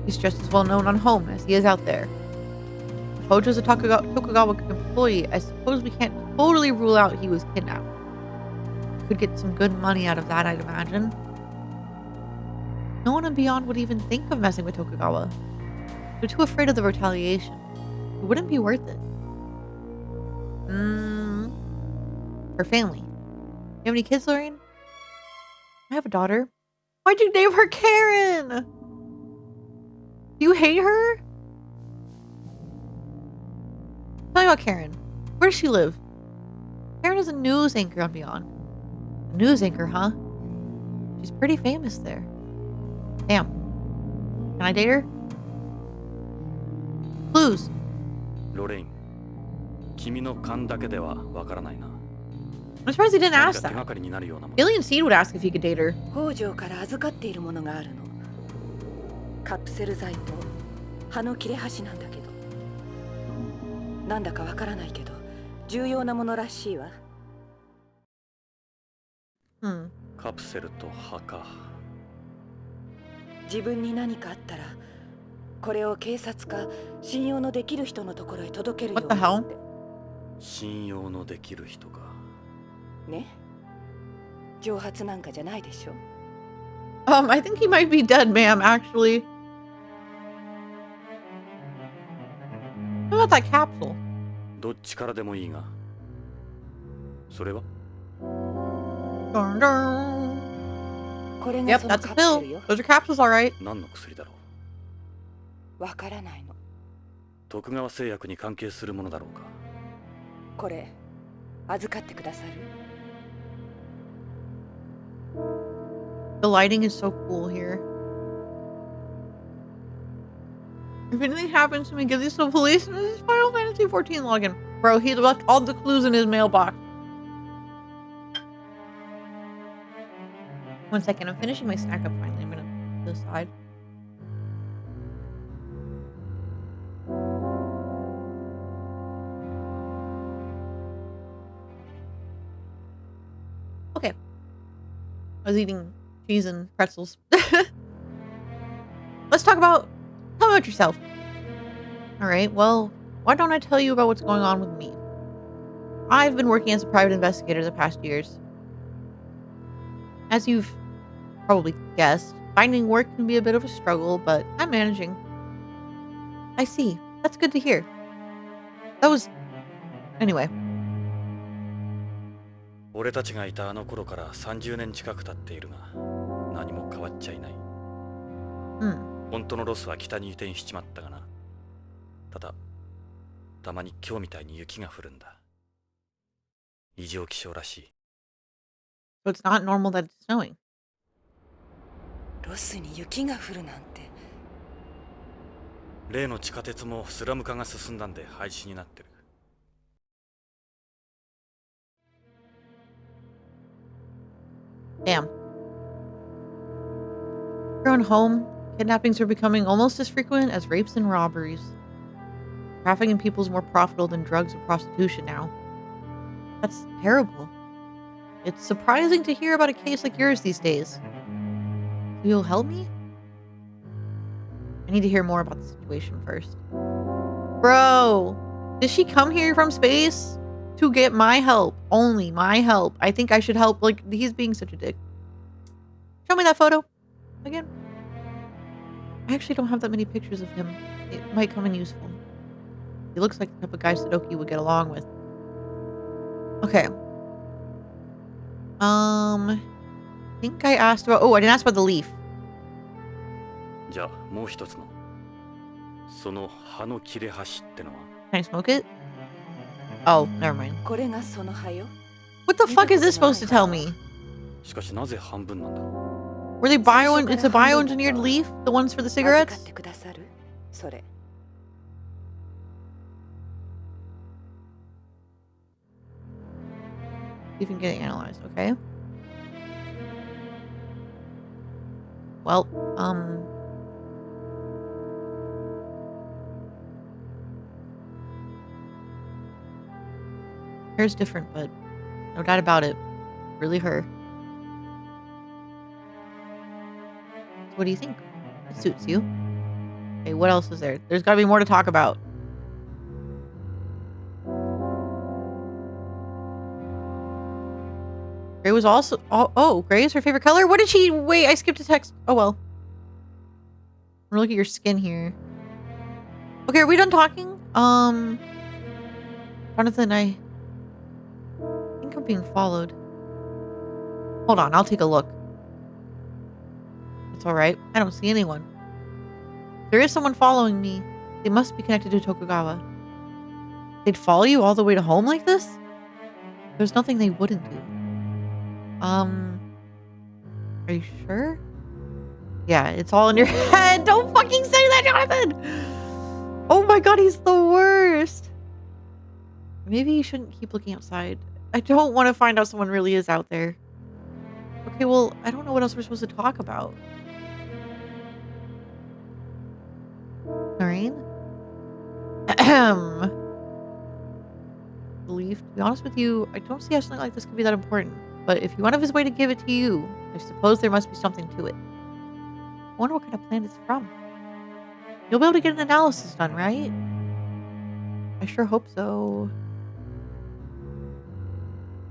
He's just as well known on home as he is out there. If Hojo's a Tokugawa employee, I suppose we can't totally rule out he was kidnapped. Could get some good money out of that, I'd imagine. No one in Beyond would even think of messing with Tokugawa. They're too afraid of the retaliation. It wouldn't be worth it. Her family. You have any kids, Lorraine? I have a daughter. Why'd you name her Karen? Do you hate her? Tell me about Karen. Where does she live? Karen is a news anchor on Beyond. A news anchor, huh? She's pretty famous there. Damn. Can I date her? Clues. ロレイン、君の勘だけではわからないな。I'm surprised he didn't 何 ask か手 that. がかりになるようなもの。 Alien Seed would ask if he could date her. 北条から預かっているものがあるの。カプセル剤と葉の切れ端なんだけど。なんだかわからないけど、重要なものらしいわ。カプセルと葉か。自分に何かあったら、これを警察か信用のできる人のところへ届けるように What the って。信用のできる人か。ね。蒸発なんかじゃないでしょ。I think he might be dead, ma'am, actually. What about that capsule? どっちからでもいいが。それは Dun, dun. これが Yep, その that's カ a プセ pill. ルよ。 Those are capsules, alright. 何の薬だろう。わからないの。徳川製薬に関係するものだろうか。これ預かってくださる？ The lighting is so cool here. If anything happens to me, give these to the police and this is Final Fantasy 14 login. Bro, he left all the clues in his mailbox. One second, I'm finishing my snack up finally. I'm gonna put this aside. Okay. I was eating Cheese and pretzels. Let's talk about... Tell me about yourself. Alright, well, why don't I tell you about what's going on with me? I've been working as a private investigator the past years. As you've probably guessed, finding work can be a bit of a struggle, but I'm managing. I see. That's good to hear. That was... Anyway. 俺たちがいたあの頃から30年近く経っているが、何も変わっちゃいない。本当のロスは北に移転しちまったがな。ただ、たまに今日みたいに雪が降るんだ。異常気象らしい。So it's not normal that it's snowing. ロスに雪が降るなんて。例の地下鉄もスラム化が進んだんで廃止になってる。Damn. Growing home, kidnappings are becoming almost as frequent as rapes and robberies. Trafficking people is more profitable than drugs or prostitution now. That's terrible. It's surprising to hear about a case like yours these days. So you'll help me? I need to hear more about the situation first. Bro, did she come here from space to get my help? Only my help. I think I should help. Like, he's being such a dick. Show me that photo again. I actually don't have that many pictures of him. It might come in useful. He looks like the type of guy Sadoki would get along with. Okay. I think I asked about... Oh, I didn't ask about the leaf. じゃあもう一つのその葉の切れ端ってのは Can I smoke it? Oh, never mind. これがその葉よ。 What the fuck is this supposed to tell me? しかしなぜ半分なんだ Were they it's a bioengineered leaf? The ones for the 預 cigarettes? かってくださる？それ。See if we can get it analyzed, okay? Well, hair's different, but no doubt about it. Really her. So what do you think? It suits you. Okay, what else is there? There's gotta be more to talk about. Gray was also... Oh, gray is her favorite color? What did she... Wait, I skipped a text. Oh, well. We're looking at your skin here. Okay, are we done talking? Jonathan, I think I'm being followed. Hold on, I'll take a look. It's alright. I don't see anyone. There is someone following me. They must be connected to Tokugawa. They'd follow you all the way to home like this? There's nothing they wouldn't do. Are you sure? Yeah, it's all in your head. Don't fucking say that, Jonathan! Oh my god, he's the worst. Maybe you shouldn't keep looking outside. I don't want to find out someone really is out there. Okay, well, I don't know what else we're supposed to talk about. Noreen? Believe, to be honest with you, I don't see how something like this could be that important. But if he went out of his way to give it to you, I suppose there must be something to it. I wonder what kind of plant it's from. You'll be able to get an analysis done, right? I sure hope so.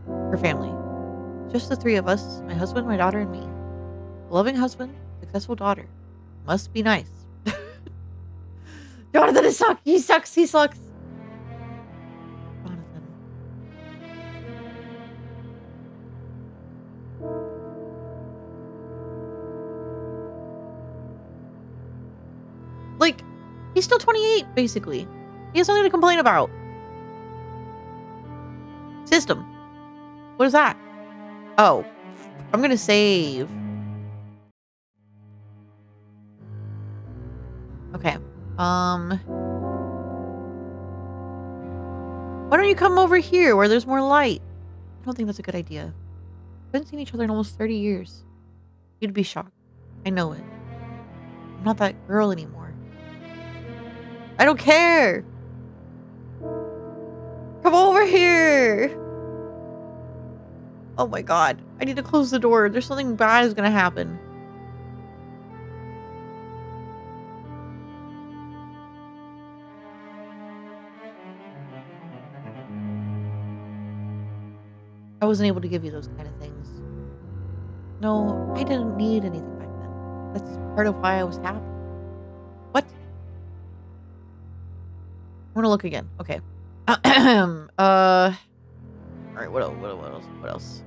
Her family. Just the three of us, my husband, my daughter, and me. A loving husband, successful daughter. Must be nice. Jonathan is suck. He sucks. He sucks. Jonathan. Like, he's still 28, basically. He has something to complain about. System. What is that? Oh. I'm gonna save. Okay. Why don't you come over here where there's more light? I don't think that's a good idea. We haven't seen each other in almost 30 years. You'd be shocked. I know it. I'm not that girl anymore. I don't care. Come over here. Oh my god. I need to close the door. There's something bad is gonna happen. I wasn't able to give you those kind of things. No, I didn't need anything back then. That's part of why I was happy. What? I'm gonna look again. Okay. Alright, what else? What else?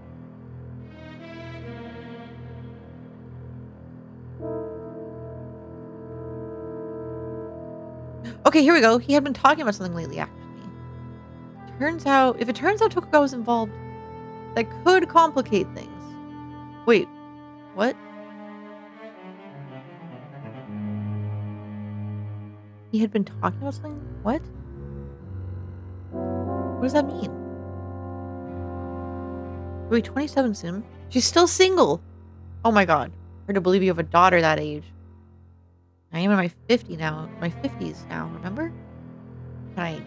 Okay, here we go. He had been talking about something lately, actually. If it turns out Tokugawa was involved, that could complicate things. Wait, what? He had been talking about something? What? What does that mean? Are we 27 soon? She's still single. Oh my god. Hard to believe you have a daughter that age. I am in my 50s now, remember? Can I...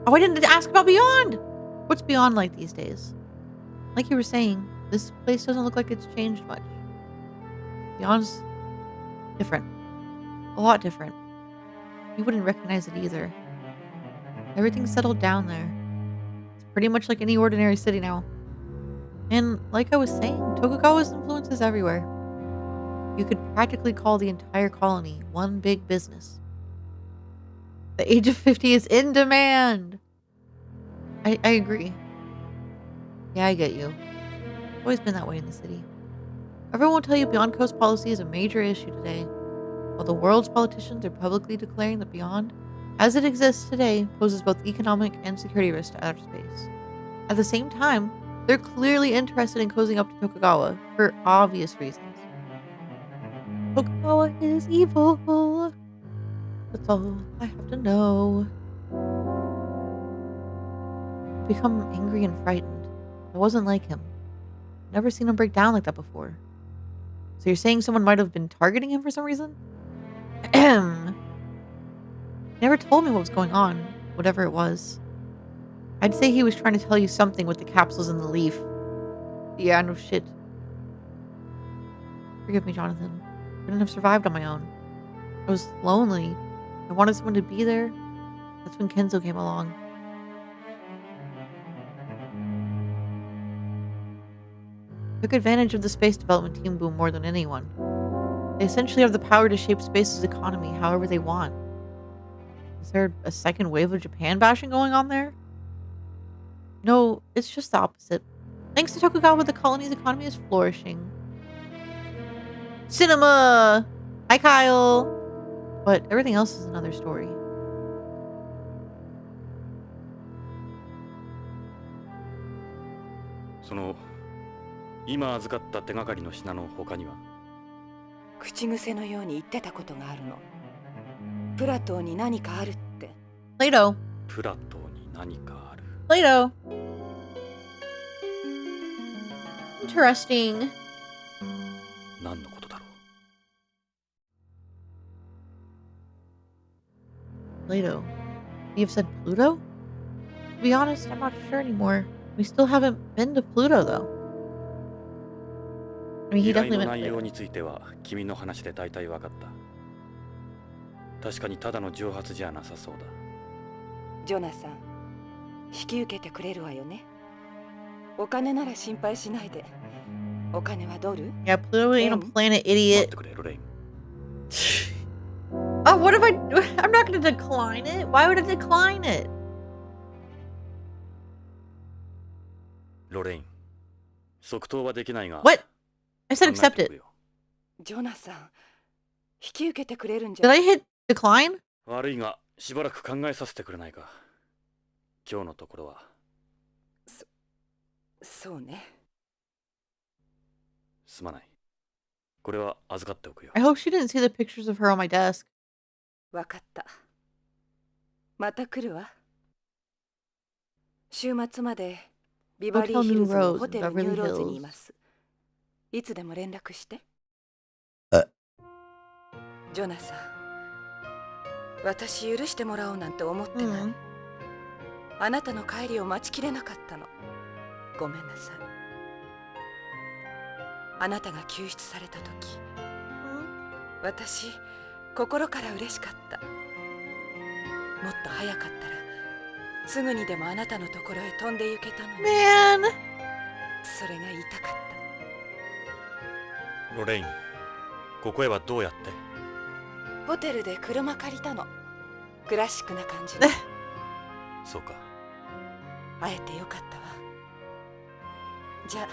Oh, I didn't ask about Beyond! What's Beyond like these days? Like you were saying, this place doesn't look like it's changed much. Beyond's different. A lot different. You wouldn't recognize it either. Everything's settled down there. It's pretty much like any ordinary city now. And like I was saying, Tokugawa's influence is everywhere. You could practically call the entire colony one big business. The age of 50 is in demand. I agree. Yeah, I get you. It's always been that way in the city. Everyone will tell you Beyond Coast policy is a major issue today. While the world's politicians are publicly declaring that Beyond, as it exists today, poses both economic and security risks to outer space. At the same time, they're clearly interested in cozying up to Tokugawa for obvious reasons. Tokugawa is evil. That's all I have to know. I've become angry and frightened. I wasn't like him. Never seen him break down like that before. So you're saying someone might have been targeting him for some reason? Never told me what was going on, whatever it was. I'd say he was trying to tell you something with the capsules in the leaf. Yeah, no shit. Forgive me, Jonathan. I couldn't have survived on my own. I was lonely. I wanted someone to be there. That's when Kenzo came along. Took advantage of the space development team boom more than anyone. They essentially have the power to shape space's economy however they want. Is there a second wave of Japan bashing going on there? No, it's just the opposite. Thanks to Tokugawa, the colony's economy is flourishing. Cinema! Hi, Kyle! But everything else is another story. So, 今預かった手がかりの品の他には口癖のように言ってたことがあるの。プラトーに何かあるって。Plato. プラトーに何かある Plato. Interesting. 何のことだろう Plato. You've said Pluto? To be honest, I'm not sure anymore. We still haven't been to Pluto, though. I mean, he 依頼 definitely の went 内 there. 容については君の話で大体分かった。確かにただの蒸発じゃなさそうだ。ジョナサン、引き受けてくれるわよね。お金なら心配しないで。お金はドル？ Yeah, Pluto ain't a planet, 待っ idiot. てくれ、ロレイン。Oh, what if I'm not gonna decline it. Why would I decline it? ロレイン、即答はできないが。 What? I said 考え accept ておく it. よ。ジョナサン、引き受けてくれるんじ Did ゃ。 I hit decline? 悪いが、しばらく考えさせてくれないか。今日のところは。そうね。すまない。これは預かっておくよ。 I hope she didn't see the pictures of her on my desk. わかった。また来るわ。週末までビバリーヒルズのホテルニューローズにいます。いつでも連絡して。ジョナサン、私許してもらおうなんて思ってない。あなたの帰りを待ちきれなかったの。ごめんなさい。あなたが救出された時、私心から嬉しかった。もっと早かったらすぐにでもあなたのところへ飛んで行けたのに。Man. それが言いたかった。ロレイン、ここへはどうやって？ホテルで車借りたの。クラシックな感じで。そうか。会えてよかったわ。じゃあ。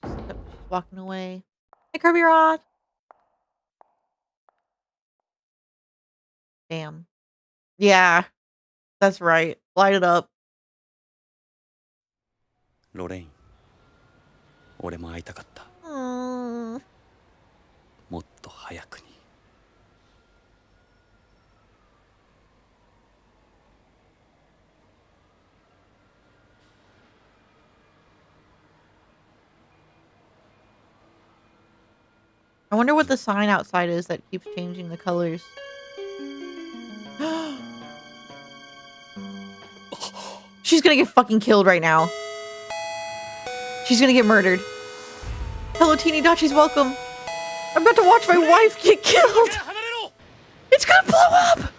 She's walking away. Hey, Kirby Rod. Damn. Yeah, that's right. Light it up. ロレイン、俺も会いたかった。Mm. もっと早くに。I wonder what the sign outside is that keeps changing the colors. She's gonna get fucking killed right now. She's gonna get murdered. Hello, Teeny Dachi's welcome. I'm about to watch my wife get killed. It's gonna blow up.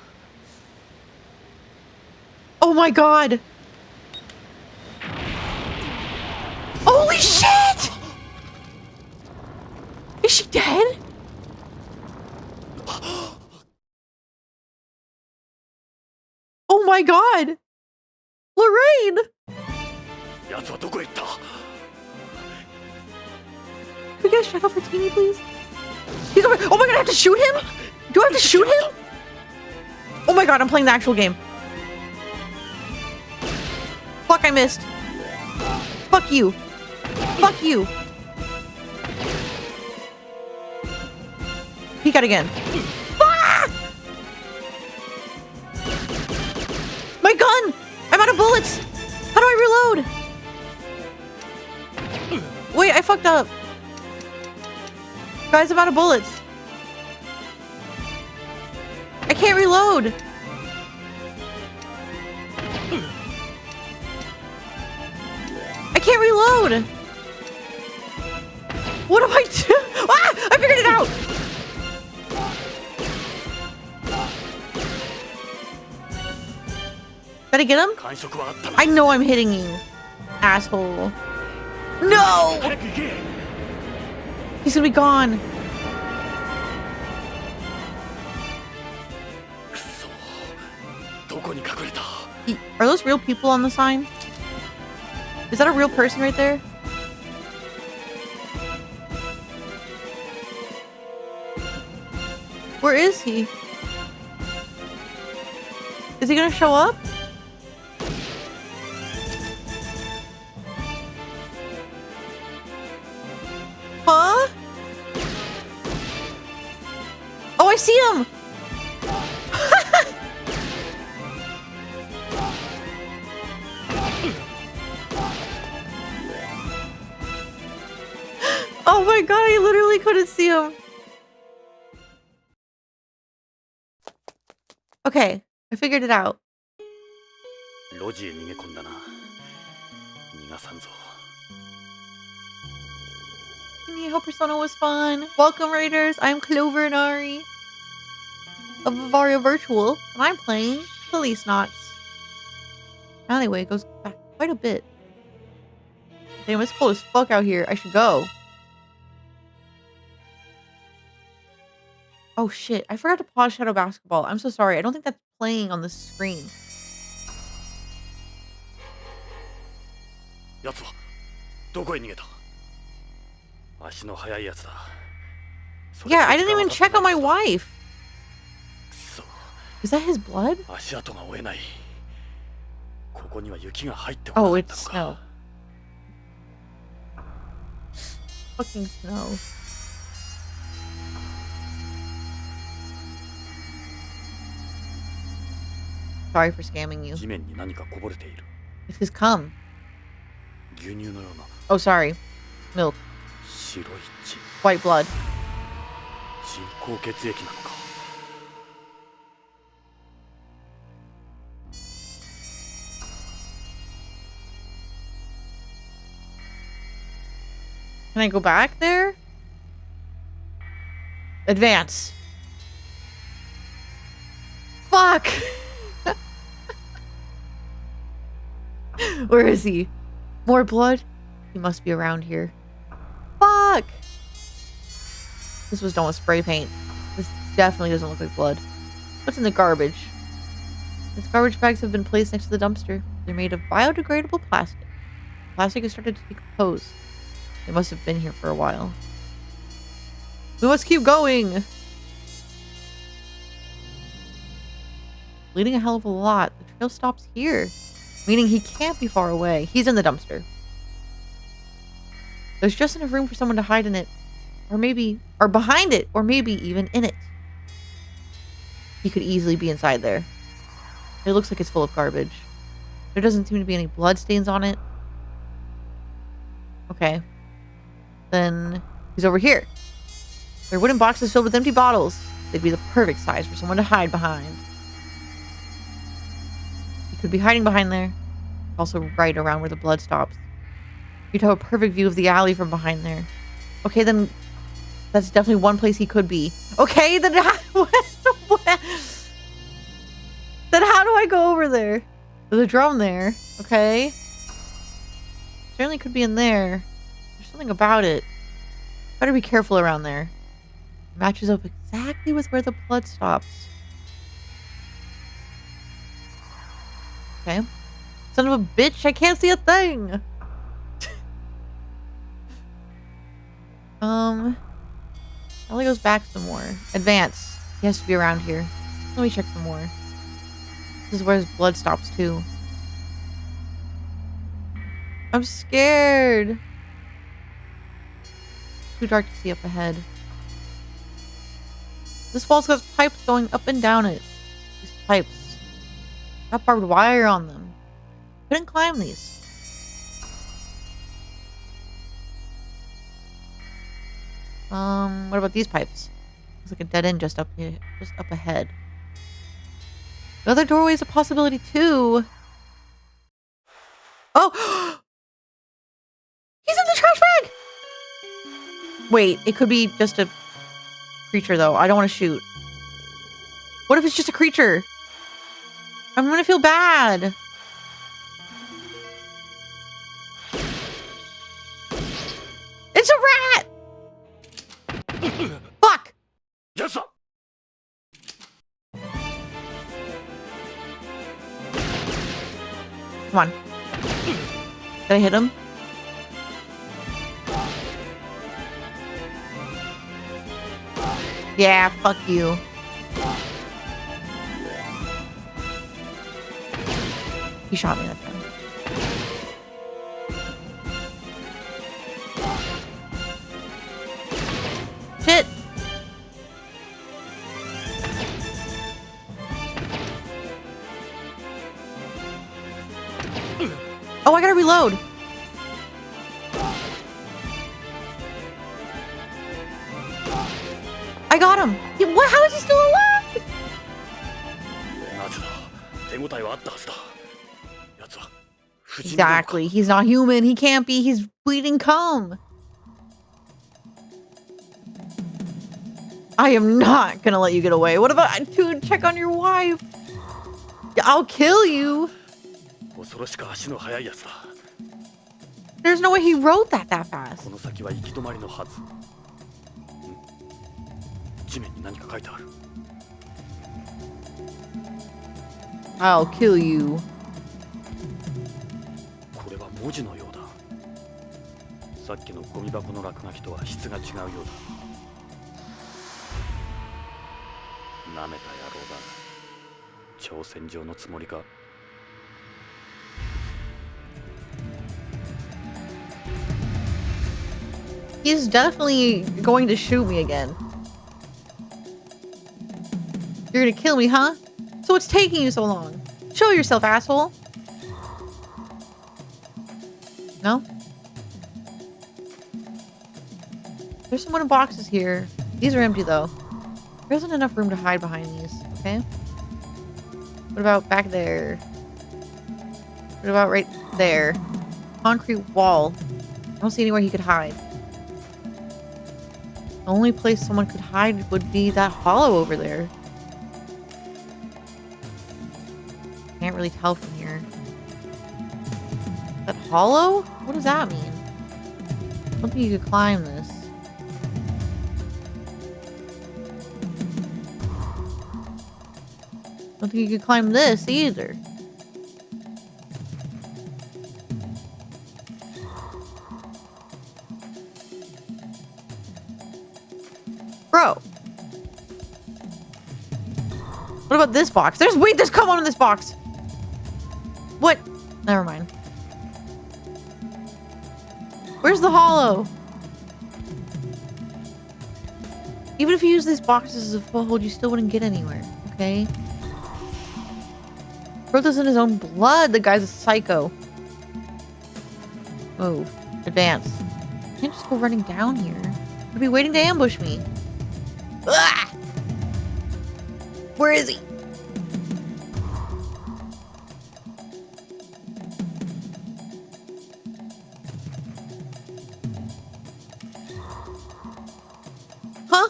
Oh my god. Holy shit! Is she dead? Oh my god. Lorraine! Can we get a shot out for Teeny, please? He's over. Oh my god, I have to shoot him? Do I have to shoot him? Oh my god, I'm playing the actual game. Fuck, I missed. Fuck you. Fuck you. Peek out again. Ah! My gun! I'm out of bullets! How do I reload? Wait, I fucked up. Guys, I'm out of bullets. I can't reload. I can't reload. What do I do? Ah! I figured it out. Did I get him? I know I'm hitting you, asshole. No! He's gonna be gone. Are those real people on the sign? Is that a real person right there? Where is he? Is he gonna show up? Huh? Oh, I see him! Oh my god, I literally couldn't see him. Okay, I figured it out. I hope Persona was fun. Welcome, Raiders. I'm Clover and Ari of Bavaria Virtual, and I'm playing Policenauts. Anyway, it goes back quite a bit. Damn, it's cold as fuck out here. I should go. Oh shit, I forgot to pause Shadow Basketball. I'm so sorry. I don't think that's playing on the screen. Yeah, I didn't even check on my wife. Is that his blood? Oh, it's snow. Fucking snow. Sorry for scamming you. 地面に何かこぼれている。 It's his cum. 牛乳のような Oh, sorry. Milk. 白い血。 White blood. 人工血液なのか。 Can I go back there? Advance. Fuck! Where is he? More blood? He must be around here. Fuck! This was done with spray paint. This definitely doesn't look like blood. What's in the garbage? These garbage bags have been placed next to the dumpster. They're made of biodegradable plastic. Plastic has started to decompose. They must have been here for a while. We must keep going! Bleeding a hell of a lot. The trail stops here. Meaning he can't be far away. He's in the dumpster. There's just enough room for someone to hide in it. Or maybe... Or behind it. Or maybe even in it. He could easily be inside there. It looks like it's full of garbage. There doesn't seem to be any blood stains on it. Okay. Then he's over here. There are wooden boxes filled with empty bottles. They'd be the perfect size for someone to hide behind. He could be hiding behind there. Also right around where the blood stops. You'd have a perfect view of the alley from behind there. Okay, then that's definitely one place he could be. Okay, then then how do I go over there? There's a drum there. Okay. Certainly could be in there. There's something about it. Better be careful around there. It matches up exactly with where the blood stops. Okay. Son of a bitch, I can't see a thing! Ellie goes back some more. Advance. He has to be around here. Let me check some more. This is where his blood stops too. I'm scared. Too dark to see up ahead. This wall's got pipes going up and down it. These pipes got barbed wire on them. Couldn't climb these. What about these pipes? Looks like a dead end just up here, just up ahead. The other doorway is a possibility too. Oh! He's in the trash bag! Wait, it could be just a creature though. I don't want to shoot. What if it's just a creature? I'm gonna feel bad. It's a rat! Fuck! Yes, sir. Come on. Did I hit him? Yeah, fuck you. He shot me that time. Shit! Oh, I gotta reload. I got him. What? How is he still alive? Exactly. He's not human. He can't be. He's bleeding cum. I am not gonna let you get away. What about, dude, check on your wife. I'll kill you. There's no way he wrote that fast. I'll kill you. これは文字のようだ。さっきのゴミ箱の落書きとは質が違うようだ。なめた野郎だ。挑戦状のつもりか。He's definitely going to shoot me again. You're gonna kill me, huh? So what's taking you so long? Show yourself, asshole. No? There's some wooden boxes here. These are empty, though. There isn't enough room to hide behind these, okay? What about back there? What about right there? Concrete wall. I don't see anywhere he could hide. The only place someone could hide would be that hollow over there. Can't really tell from here. That hollow? What does that mean? I don't think you could climb this. I don't think you could climb this either. Bro. What about this box? There's common in this box. What? Never mind. Where's the hollow? Even if you use these boxes as a foothold, you still wouldn't get anywhere, okay? Wrote this in his own blood. The guy's a psycho. Move. Advance. I can't just go running down here. He'd be waiting to ambush me. Ah! Where is he? Huh?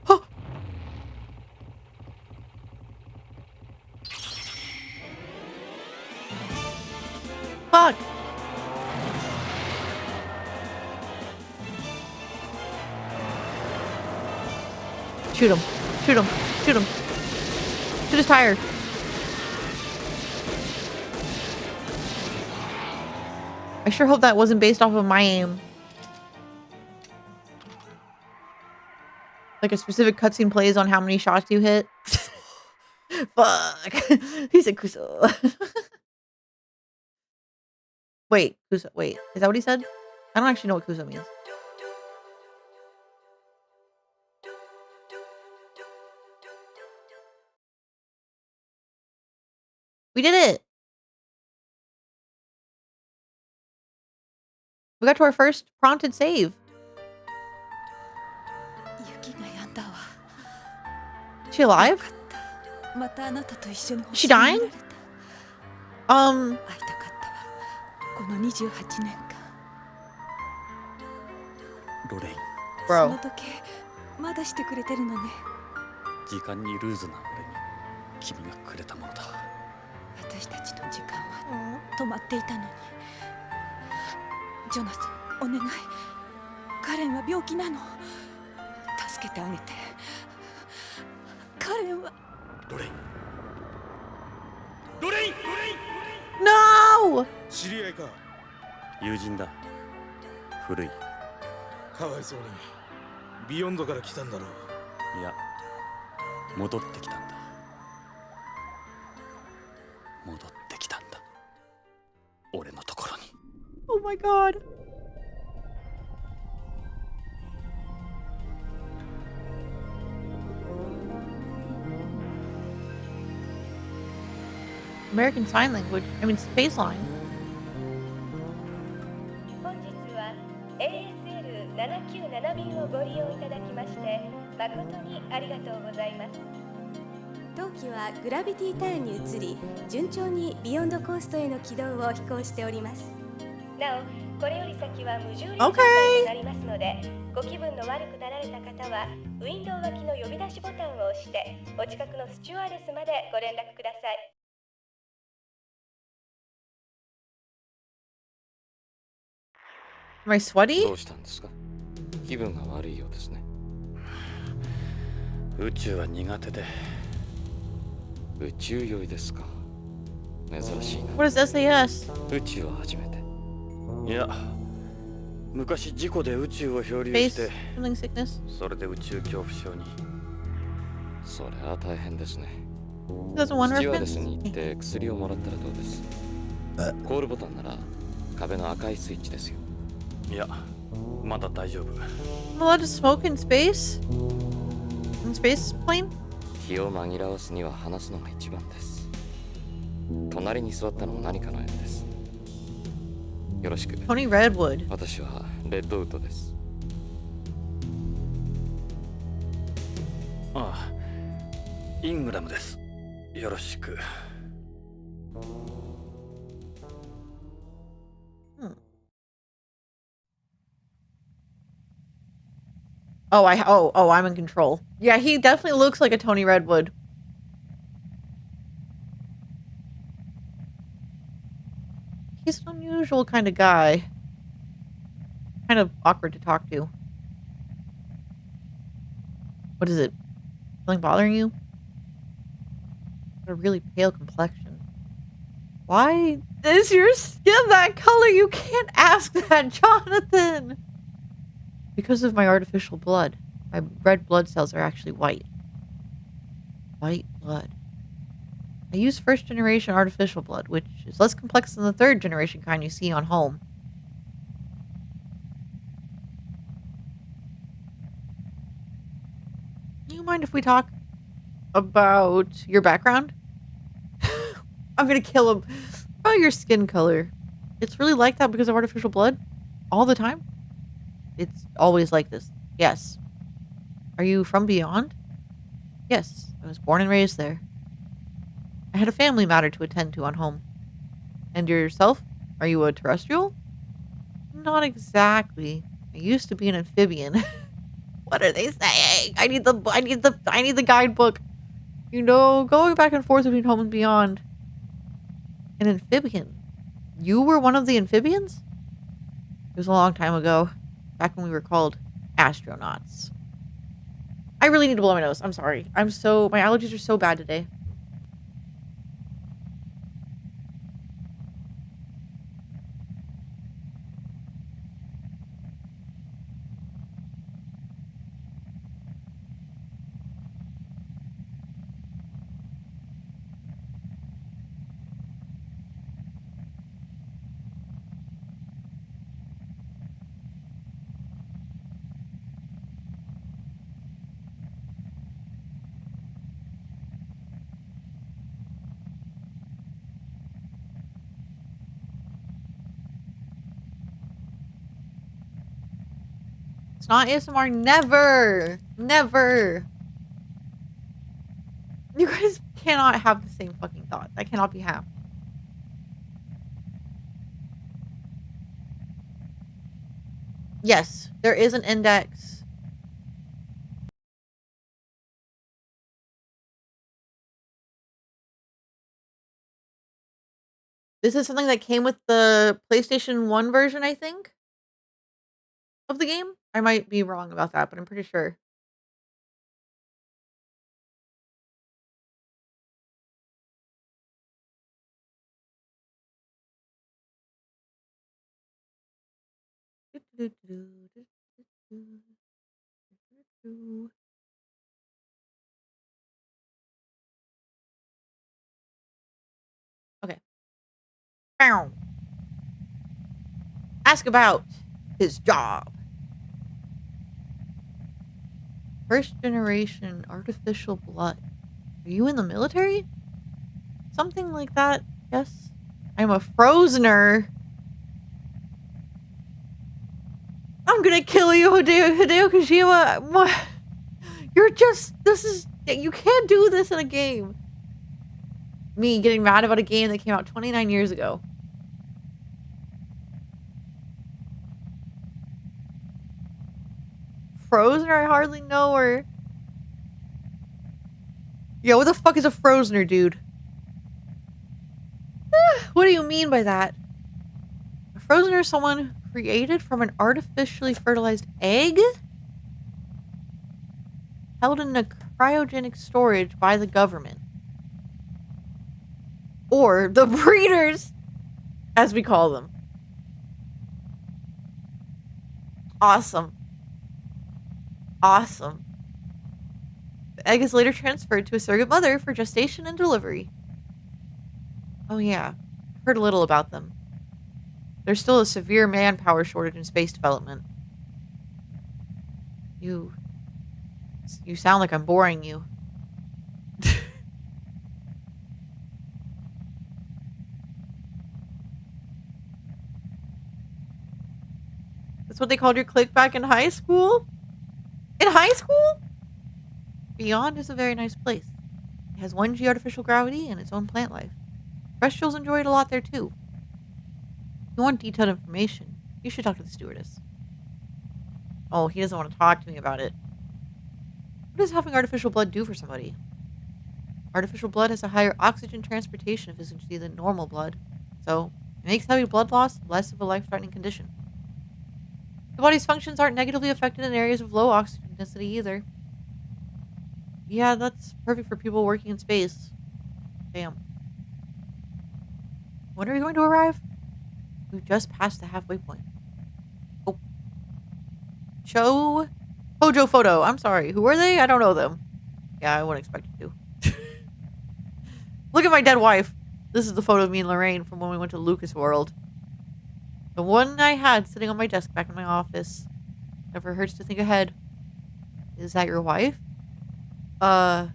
Huh? Fuck. Shoot him. Shoot him. Shoot him. Shoot his tire. I sure hope that wasn't based off of my aim. Like a specific cutscene plays on how many shots you hit. Fuck. He said Kuso. Wait, Kuso. Wait, is that what he said? I don't actually know what Kuso means. We did it! We got to our first prompted save. Is she alive? Is she dying? Bro. まだしてくれてるのね。時間にルーズな俺に君がくれたものだ。私たちの時間は止まっていたのに。ジョナサン、お願い。カレンは病気なの。助けてあげて。カレンは。ロレイン。ロレイン。No! 知り合いか。友人だ。古い。かわいそうに。ビヨンドから来たんだろう。いや、戻ってきたんだ。戻ってきたんだ。俺のところに。Oh my god. American Sign Language. I mean, Space Line. 本日は ASL797 便をご利用いただきまして誠にありがとうございます。当機はグラビティターンに移り、順調にビヨンドコーストへの軌道を飛行しております。なお、これより先は無重力状態となりますので、ご気分の悪くなられた方はウィンドウ脇の呼び出しボタンを押してお近くのスチュワーデスまでご連絡ください。Am I sweaty? どうしたんですか？気分が悪いようですね。宇宙は苦手で。宇宙酔いですか。珍しいな。What is SAS? 宇宙は初めて。いや、昔事故で宇宙を漂流し Space て、 something sickness? それで宇宙恐怖症に。それは大変ですね。He doesn't want スチュワーデ reference? スに行って薬をもらったらどうです？コールボタンなら壁の赤いスイッチですよ。いや、まだ大丈夫。I'm allowed to smoke in space? in space plane? 気を紛らわすには話すのが一番です。隣に座ったのも何かの縁です。よろしく。 Tony Redwood. 私はレッドウッドです。ああ、イングラムです。よろしく。I'm in control. Yeah, he definitely looks like a Tony Redwood. He's an unusual kind of guy. Kind of awkward to talk to. What is it? Something bothering you? Got a really pale complexion. Why is your skin that color? You can't ask that, Jonathan! Because of my artificial blood. My red blood cells are actually white. White blood. I use first generation artificial blood, which is less complex than the third generation kind you see on home. Do you mind if we talk about your background? I'm gonna kill him. Oh, your skin color. It's really like that because of artificial blood? All the time? It's always like this. Yes. Are you from beyond? Yes. I was born and raised there. I had a family matter to attend to on home. And yourself? Are you a terrestrial? Not exactly. I used to be an amphibian. What are they saying? I need the guidebook. You know, going back and forth between home and beyond. An amphibian. You were one of the amphibians? It was a long time ago. Back when we were called astronauts. I really need to blow my nose. I'm sorry. My allergies are so bad today. It's not ASMR. Never. Never. You guys cannot have the same fucking thought. That cannot be happening. Yes, there is an index. This is something that came with the PlayStation 1 version, I think, of the game. I might be wrong about that, but I'm pretty sure. Okay. Bow. Ask about his job. First generation artificial blood. Are you in the military? Something like that, yes. I'm a Frozener. I'm gonna kill you, Hideo Kojima. What? You can't do this in a game. Me getting mad about a game that came out 29 years ago. Frozener? I hardly know her. Yo, what the fuck is a Frozener, dude? What do you mean by that? A Frozener is someone created from an artificially fertilized egg? Held in a cryogenic storage by the government. Or the breeders, as we call them. Awesome. Awesome. The egg is later transferred to a surrogate mother for gestation and delivery. Oh yeah, I've heard a little about them. There's still a severe manpower shortage in space development. You You sound like I'm boring you. That's what they called your clique back in high school? In high school? Beyond is a very nice place. It has 1G artificial gravity and its own plant life. Terrestrials enjoy it a lot there too. If you want detailed information, you should talk to the stewardess. Oh, he doesn't want to talk to me about it. What does having artificial blood do for somebody? Artificial blood has a higher oxygen transportation efficiency than normal blood, so it makes heavy blood loss less of a life-threatening condition. The body's functions aren't negatively affected in areas of low oxygen density either. Yeah, that's perfect for people working in space. Damn. When are we going to arrive? We've just passed the halfway point. Oh. Show Hojo photo. I'm sorry. Who are they? I don't know them. Yeah, I wouldn't expect you to. Look at my dead wife. This is the photo of me and Lorraine from when we went to Lucas World. The one I had sitting on my desk back in my office. Never hurts to think ahead. Is that your wife? No.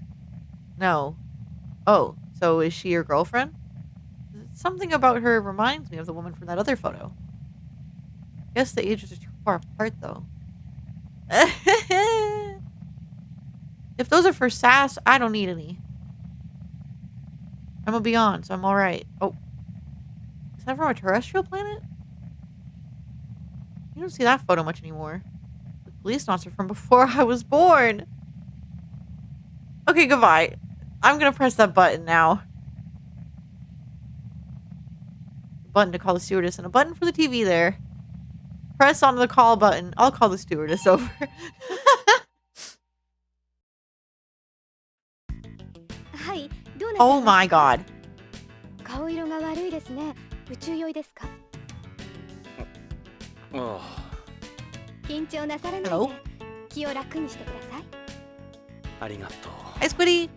Oh, so is she your girlfriend? Something about her reminds me of the woman from that other photo. Guess the ages are too far apart, though. If those are for sass, I don't need any. I'm a Beyond, so I'm alright. Oh. Is that from a terrestrial planet? You don't see that photo much anymore. The Policenauts are from before I was born. Okay, goodbye. I'm gonna press that button now. A button to call the stewardess and a button for the TV there. Press on the call button. I'll call the stewardess over. Oh my god. 顔色が悪いですね。宇宙酔いですか？緊張なさらないで気を楽にしてください。ありがとう。Hi, Squiddy.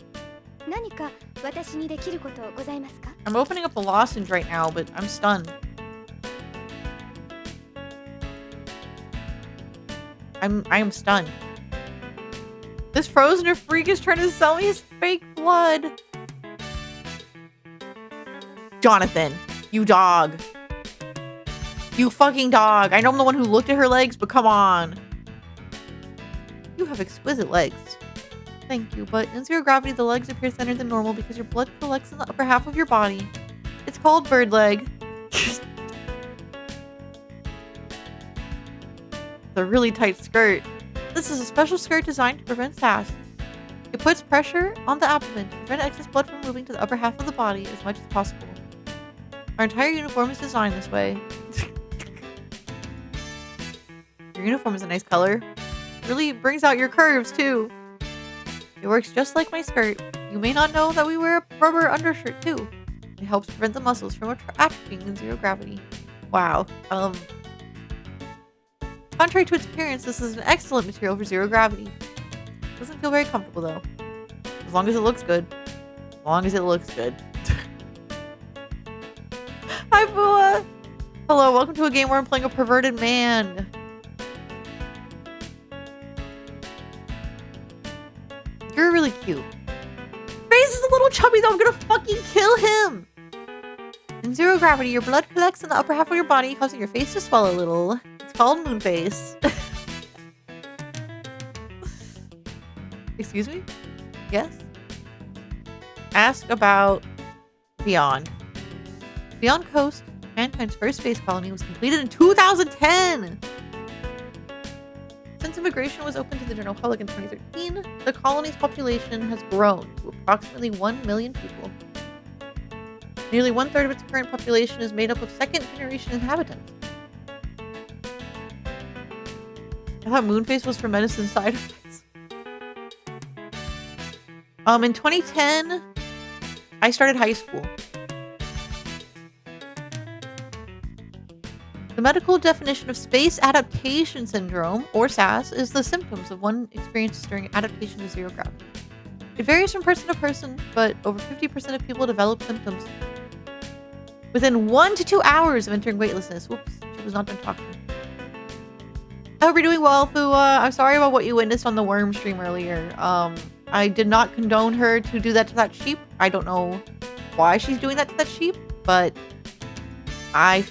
何か私にできることございますか？ I'm opening up a lozenge right now, but I'm stunned. I am stunned. This frozener freak is trying to sell me his fake blood. Jonathan, you dog. You fucking dog. I know I'm the one who looked at her legs, but come on. You have exquisite legs. Thank you, but in zero gravity, the legs appear thinner than normal because your blood collects in the upper half of your body. It's called bird leg. It's a really tight skirt. This is a special skirt designed to prevent sass. It puts pressure on the abdomen to prevent excess blood from moving to the upper half of the body as much as possible. Our entire uniform is designed this way. Your uniform is a nice color. It really brings out your curves, too. It works just like my skirt. You may not know that we wear a rubber undershirt, too. It helps prevent the muscles from atrophying in zero gravity. Wow. Contrary to its appearance, this is an excellent material for zero gravity. It doesn't feel very comfortable, though. As long as it looks good. As long as it looks good. Hi, Bua! Hello, welcome to a game where I'm playing a perverted man. You're really cute. Face is a little chubby, though. I'm gonna fucking kill him! In zero gravity, your blood collects in the upper half of your body, causing your face to swell a little. It's called moon face. Excuse me? Yes? Ask about Beyond. Beyond Coast, mankind's first space colony, was completed in 2010! Since immigration was open to the general public in 2013, the colony's population has grown to approximately 1 million people. Nearly 1/3 of its current population is made up of second-generation inhabitants. I thought Moonface was for medicine side effects. In 2010, I started high school. The medical definition of space adaptation syndrome, or SAS, is the symptoms of one experiences during adaptation to zero gravity. It varies from person to person, but over 50% of people develop symptoms within 1 to 2 hours of entering weightlessness. Whoops, she was not done talking. I hope you're doing well, Fua. I'm sorry about what you witnessed on the worm stream earlier. I did not condone her to do that to that sheep. I don't know why she's doing that to that sheep, but I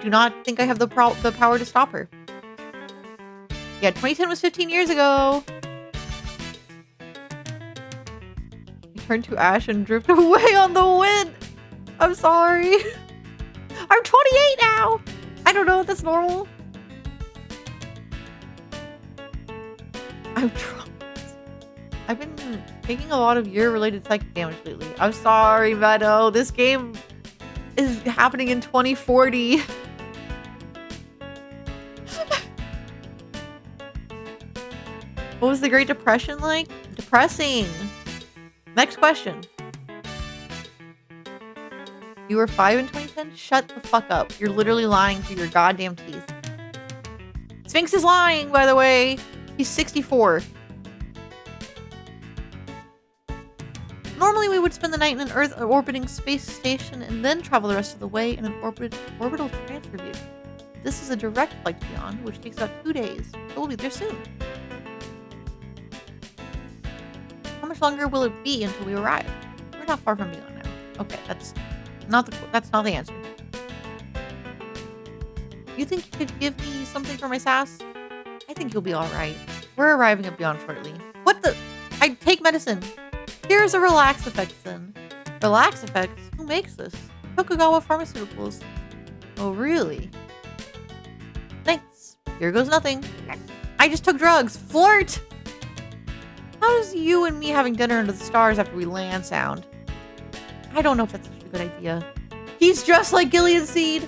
do not think I have the power to stop her. Yeah, 2010 was 15 years ago. He turned to ash and drifted away on the wind. I'm sorry. I'm 28 now. I don't know if that's normal. I've been taking a lot of year-related psychic damage lately. I'm sorry, Meadow. This game is happening in 2040. What was the Great Depression like? Depressing. Next question. You were 5 in 2010? Shut the fuck up. You're literally lying through your goddamn teeth. Sphinx is lying, by the way. He's 64. Normally, we would spend the night in an Earth-orbiting space station and then travel the rest of the way in an orbital transfer vehicle. This is a direct flight to Beyond, which takes about 2 days. So we'll be there soon. How much longer will it be until we arrive? We're not far from Beyond now. Okay, that's not the answer. You think you could give me something for my sass? I think you'll be alright. We're arriving at Beyond shortly. What the? I take medicine. Here's a Relax Effects then. Relax Effects? Who makes this? Tokugawa Pharmaceuticals. Oh, really? Thanks. Here goes nothing. I just took drugs. Flirt! How does you and me having dinner under the stars after we land sound? I don't know if that's such a good idea. He's dressed like Gilead Seed.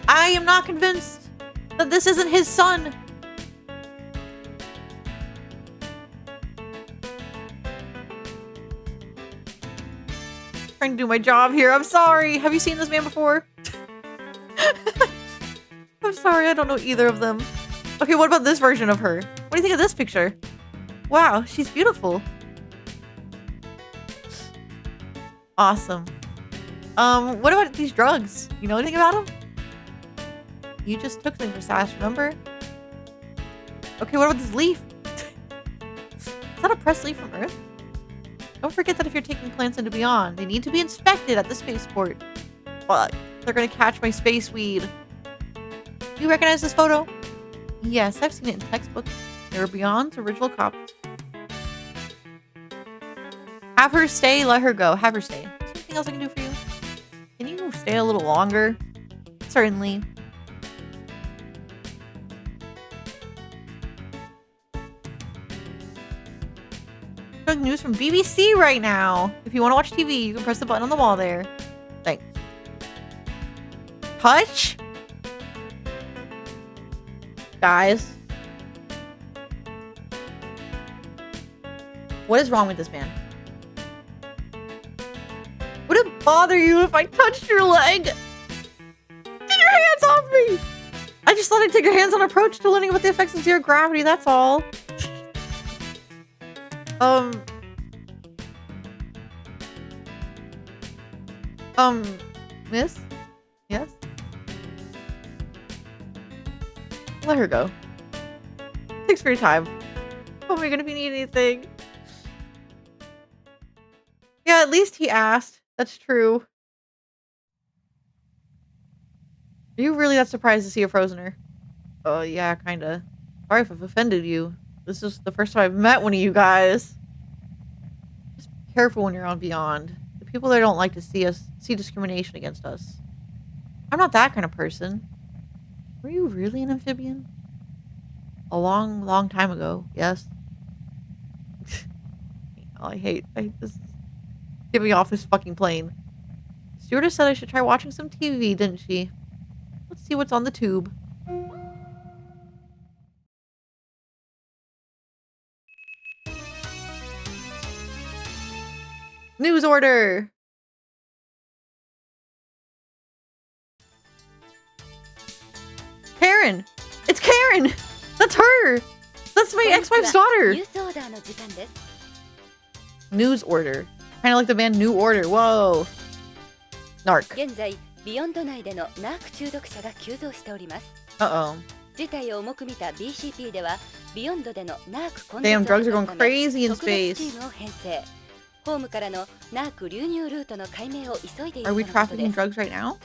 I am not convinced that this isn't his son. Trying to do my job here. I'm sorry. Have you seen this man before? I'm sorry. I don't know either of them. Okay, what about this version of her? What do you think of this picture? Wow, she's beautiful. Awesome. What about these drugs? You know anything about them? You just took them for Sash, remember? Okay, what about this leaf? Is that a pressed leaf from Earth? Don't forget that if you're taking plants into Beyond, they need to be inspected at the spaceport. Fuck, they're gonna catch my space weed. Do you recognize this photo? Yes, I've seen it in textbooks. They were Beyond's original copies. Have her stay, let her go. Have her stay. Is there anything else I can do for you? Can you stay a little longer? Certainly. Showing news from BBC right now. If you want to watch TV, you can press the button on the wall there. Thanks. Touch? Guys. What is wrong with this man? Would it bother you if I touched your leg? Get your hands off me! I just thought I'd take your hands-on approach to learning about the effects of zero gravity, that's all. Miss? Yes? Let her go. Thanks for your time. Call me if you need anything. Yeah, at least he asked. That's true. Are you really that surprised to see a Frozener? Oh, yeah, kinda. Sorry if I've offended you. This is the first time I've met one of you guys. Just be careful when you're on Beyond. The people there don't like to see discrimination against us. I'm not that kind of person. Were you really an amphibian? A long, long time ago, yes. Oh, I hate this. Get me off this fucking plane. Stewardess said I should try watching some TV, didn't she? Let's see what's on the tube. News order! Karen! It's Karen! That's her! That's my ex-wife's daughter! News order. Kind of like the band New Order. Whoa. Narc. Uh-oh. 事態を重く見た BCP ではビヨンドでのナーク根 Damn, 絶を drugs are 図 going るため crazy in 特別チ space. ームを編成。ホームからのナーク流入ルートの解明を急いでいる Are と we のことで trafficking す。 drugs right now?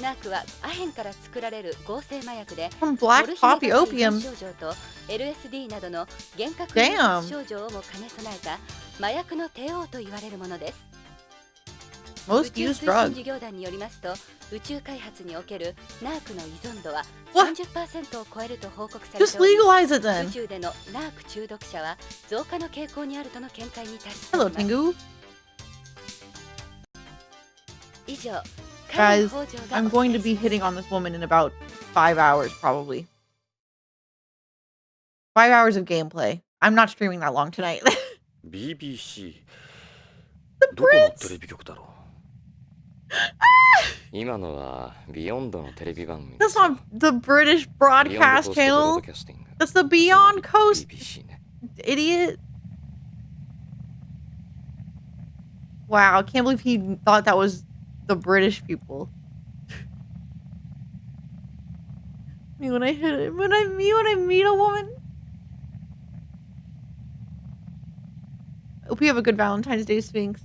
ナークはアヘンから作られる合成麻薬で From モ black ルヒネ poppy 型依存 opium. 症状と LSD などの幻覚 Damn. 症状をも兼ね備えた麻薬の帝王と言われるものです。宇 Most 宙 used 推進 drug. 事業団によりますと、宇宙開発におけるナークの依存度は What? 30% を超えると報告され Just ており、 legalize it 宇 then. 宙でのナーク中毒者は増加の傾向にあるとの見解に達して Hello, います。 Tengu. 以上、 Guys, 北条が I'm お going 伝 to え be します。 hitting on this woman in about 5 hours, probably. 5 hours of gameplay. I'm not streaming that long tonight. BBC The どこの Brits! テレビ局だろ今のはビヨンドのテレビ番組 That's not the British ビヨンド broadcast コーストブロー channel. ドキャスティング That's the Beyond Coast, BBC ね idiot. Wow, I can't believe he thought that was the British people. Me when I meet a woman. Hope you have a good Valentine's Day, Sphinx.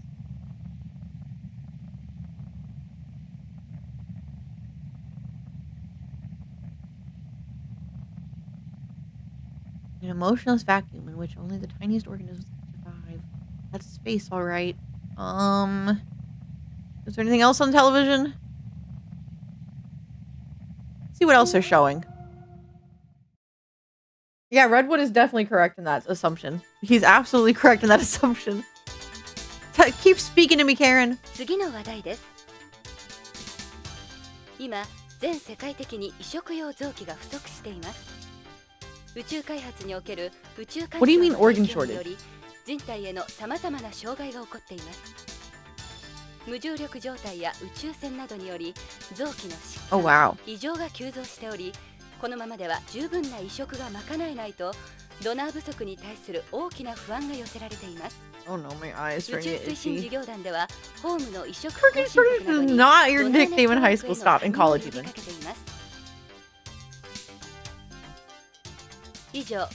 An emotionless vacuum in which only the tiniest organisms can survive. That's space, all right. Is there anything else on television? Let's see what else they're showing. Yeah, Redwood is definitely correct in that assumption. He's absolutely correct in that assumption. Keep speaking to me, Karen. 次の話題です。今、全世界的に移植用臓器が不足しています。宇宙開発における宇宙環 What do 境 you の mean organ 影響によ shortage? り、人体へのさまざまな障害が起こっています。無重力状態や宇宙船などにより臓器の疾 Oh, 患、 wow. 異常が急増しており、このままでは十分な移植が賄えないとドナー不足に対する大きな不安が寄せられています。 Oh no, my eyes are 宇宙 getting 推進事 itchy. 業団ではホームの移植 Organ 後進 shortage 国など is に not your ドナー nickname ネッ in トワ high ークへ school. の Stop. In 加入を college 呼び even. かけています。以上、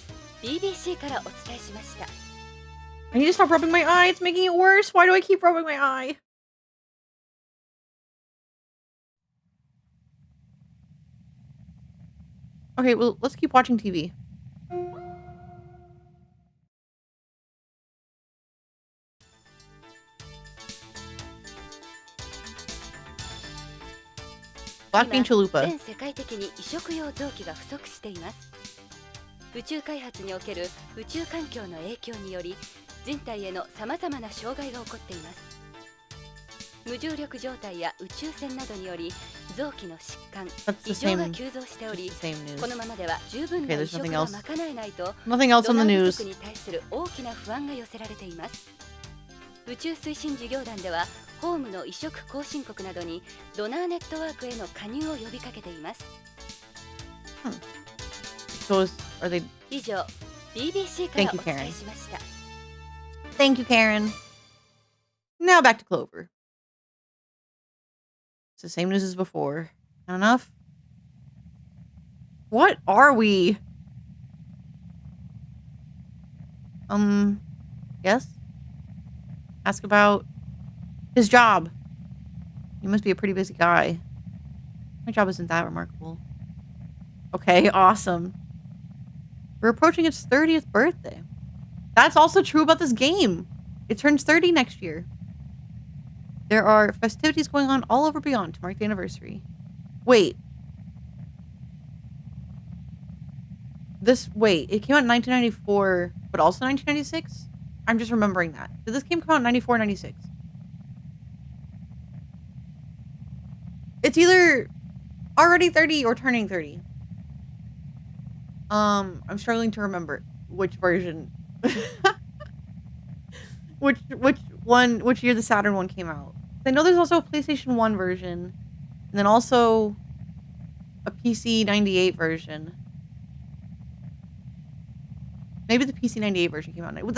BBC からお伝えしました。 I need to stop rubbing my eye. It's making it worse. Why do I keep rubbing my eye? Okay, well, let's keep watching TV. Black Bean 今 Chalupa. 全世界的に移植用臓器が不足しています。宇宙開発における宇宙環境の影響により人体へのさまざまな障害が起こっています。無重力状態や宇宙船などにより臓器の疾患、 That's the 異常が same, 急増してお just り、 the same news. このままでは十分な Okay, 移 there's 植 nothing が else. 賄えないと Nothing else ド on ナ the ー不 news. 足に対する大きな不安が寄せられています。宇宙推進事業団ではホームの移植後進国などにドナーネットワークへの加入を呼びかけています。 So are they... 以上、BBC から Thank you, お Karen. 伝えしました。 Thank you, Karen. Now back to Clover. It's the same news as before. Not enough? What are we? Yes? Ask about his job. He must be a pretty busy guy. My job isn't that remarkable. Okay, awesome. We're approaching its 30th birthday. That's also true about this game. It turns 30 next year. There are festivities going on all over Beyond to mark the anniversary. Wait. Wait, it came out in 1994, but also 1996? I'm just remembering that. Did this game come out in 94 or 96? It's either already 30 or turning 30. I'm struggling to remember which version. which year the Saturn one came out. I know there's also a PlayStation 1 version, and then also a PC 98 version. Maybe the PC 98 version came out. But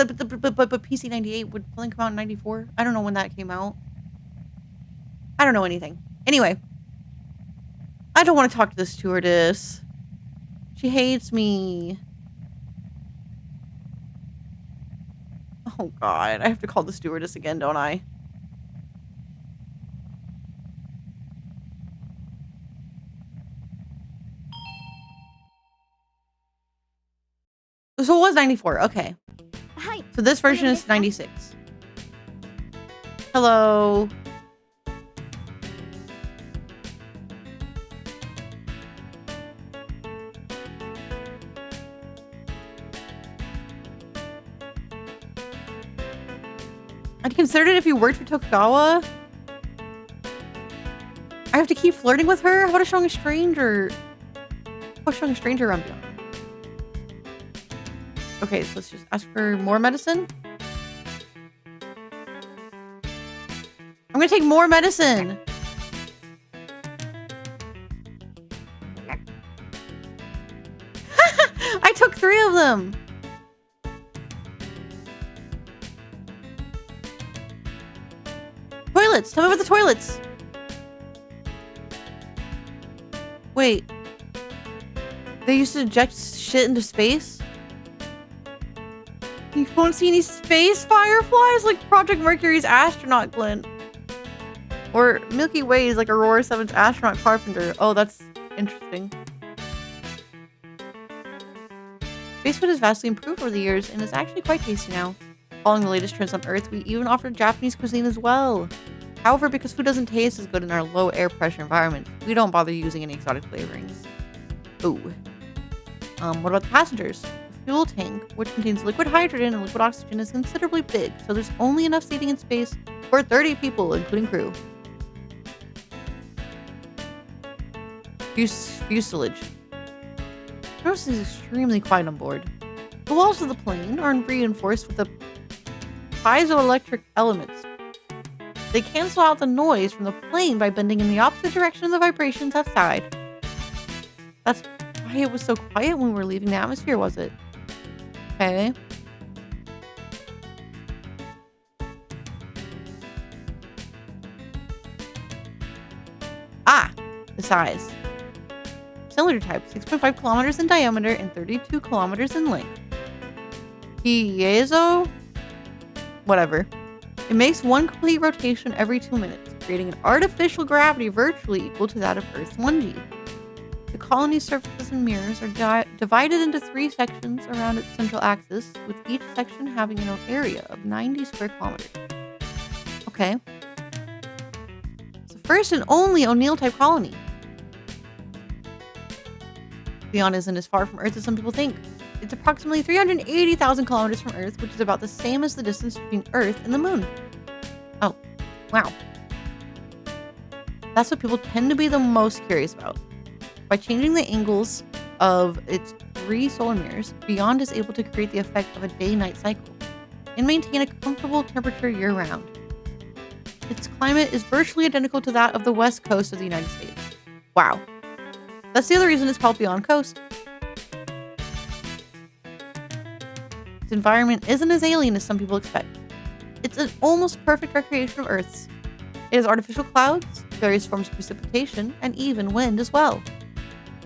PC 98 would something come out in 94? I don't know when that came out. I don't know anything. Anyway, I don't want to talk to the stewardess. She hates me. Oh god, I have to call the stewardess again, don't I? So it was 94, okay. So this version is 96. Hello. I'd considered it if you worked for Tokugawa. I have to keep flirting with her? How about showing a stranger? How about showing a stranger around beyond? Okay, so let's just ask for more medicine. I'm gonna take more medicine. I took 3 of them. Toilets! Tell me about the toilets! Wait. They used to eject shit into space? You won't see any space fireflies like Project Mercury's astronaut glint. Or Milky Way's like Aurora 7's astronaut carpenter. Oh, that's interesting. Space food has vastly improved over the years and is actually quite tasty now. Following the latest trends on Earth, we even offer Japanese cuisine as well. However, because food doesn't taste as good in our low air pressure environment, we don't bother using any exotic flavorings. Ooh. What about the passengers? The fuel tank, which contains liquid hydrogen and liquid oxygen, is considerably big, so there's only enough seating and space for 30 people, including crew. Fuselage. Notice is extremely quiet on board. The walls of the plane are reinforced with the piezoelectric elements. They cancel out the noise from the plane by bending in the opposite direction of the vibrations outside. That's why it was so quiet when we were leaving the atmosphere, was it? Okay. Ah! The size. Cylinder type, 6.5 kilometers in diameter and 32 kilometers in length. Piezo? Whatever. It makes one complete rotation every 2 minutes, creating an artificial gravity virtually equal to that of Earth's 1G. The colony's surfaces and mirrors are divided into 3 sections around its central axis, with each section having an area of 90 square kilometers. Okay. It's the first and only O'Neill-type colony. Beyond isn't as far from Earth as some people think. It's approximately 380,000 kilometers from Earth, which is about the same as the distance between Earth and the Moon. Oh, wow. That's what people tend to be the most curious about. By changing the angles of its 3 solar mirrors, Beyond is able to create the effect of a day-night cycle and maintain a comfortable temperature year-round. Its climate is virtually identical to that of the west coast of the United States. Wow. That's the other reason it's called Beyond Coast. Its environment isn't as alien as some people expect. It's an almost perfect recreation of Earth's. It has artificial clouds, various forms of precipitation, and even wind as well.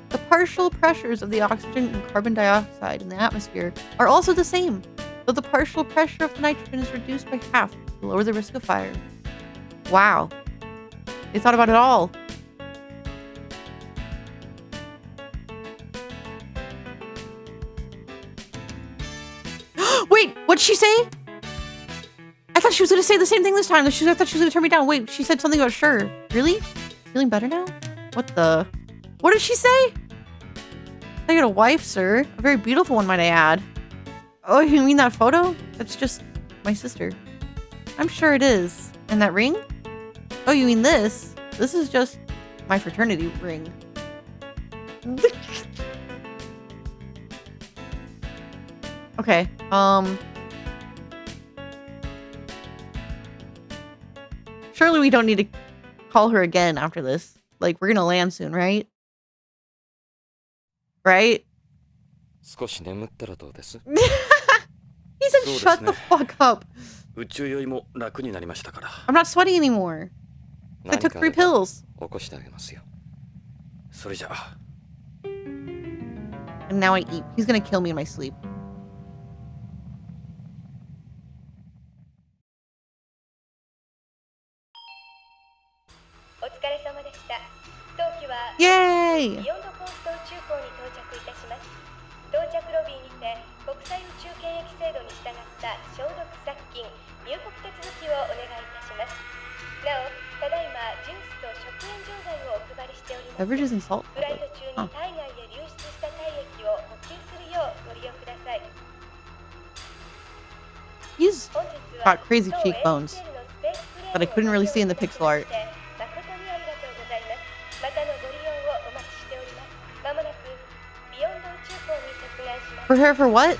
The partial pressures of the oxygen and carbon dioxide in the atmosphere are also the same, though the partial pressure of the nitrogen is reduced by half to lower the risk of fire. Wow. They thought about it all. Wait, what'd she say? I thought she was going to say the same thing this time. I thought she was going to turn me down. Wait, she said something about sure. Really? Feeling better now? What the? What did she say? I got a wife, sir. A very beautiful one, might I add. Oh, you mean that photo? That's just my sister. I'm sure it is. And that ring? Oh, you mean this? This is just my fraternity ring. Okay, surely we don't need to call her again after this. Like, we're gonna land soon, right? Right? 少し眠ったらどうです He said, shut the fuck up. 宇宙よりも楽になりましたから。 I'm not sweating anymore. I took 3 pills. 起こしてあげますよそれじゃあ And now I eat. He's gonna kill me in my sleep. Yay! ビヨンドコースト宇宙港に到着いたします。到着ロビーにて国際宇宙検疫制度に従った消毒殺菌入国手続きをお願いいたします。なお、ただいまジュースと食塩錠剤をお配りしております。 Beverages and salt. フライト中に体外へ流出した体液を補給するようご利用ください。 He's 本日 got は crazy 当 cheekbones ACL のスペースプレー that I couldn't really see in the pixel art. 誠にありがとうございます。またのご利用をお待ちしております。まもなくビヨンド宇宙港に接岸します。 Prepare for what?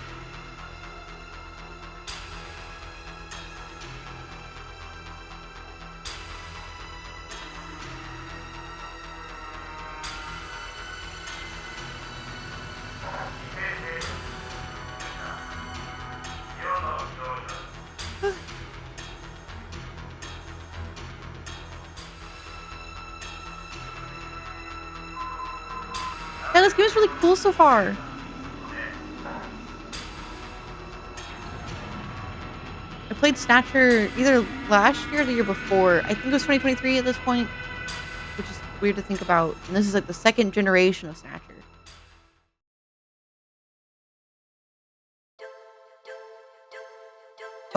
Yeah, this game is really cool so far. I played Snatcher either last year or the year before. I think it was 2023 at this point, which is weird to think about. And this is like the second generation of Snatcher.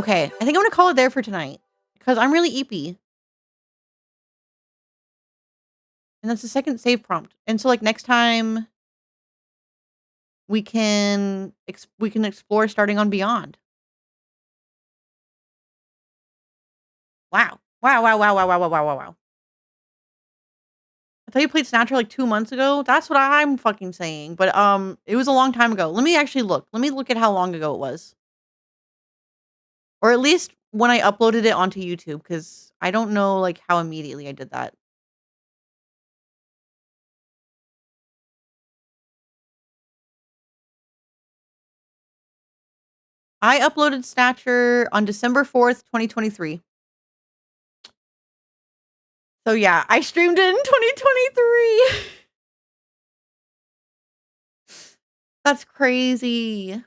Okay, I think I'm gonna call it there for tonight because I'm really eepy. And that's the second save prompt. And so like next time we can explore starting on Beyond. Wow. Wow, wow, wow, wow, wow, wow, wow, wow, wow. I thought you played Snatcher like 2 months ago. That's what I'm fucking saying. But it was a long time ago. Let me actually look. Let me look at how long ago it was. Or at least when I uploaded it onto YouTube, because I don't know like how immediately I did that. I uploaded Snatcher on December 4th, 2023. So yeah, I streamed it in 2023. That's crazy.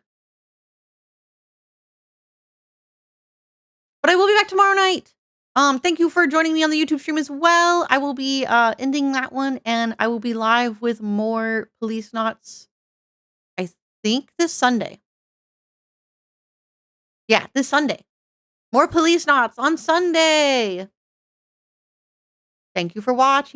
But I will be back tomorrow night. Thank you for joining me on the YouTube stream as well. I will be ending that one, and I will be live with more Policenauts, I think this Sunday. Yeah, this Sunday. More Policenauts on Sunday. Thank you for watching.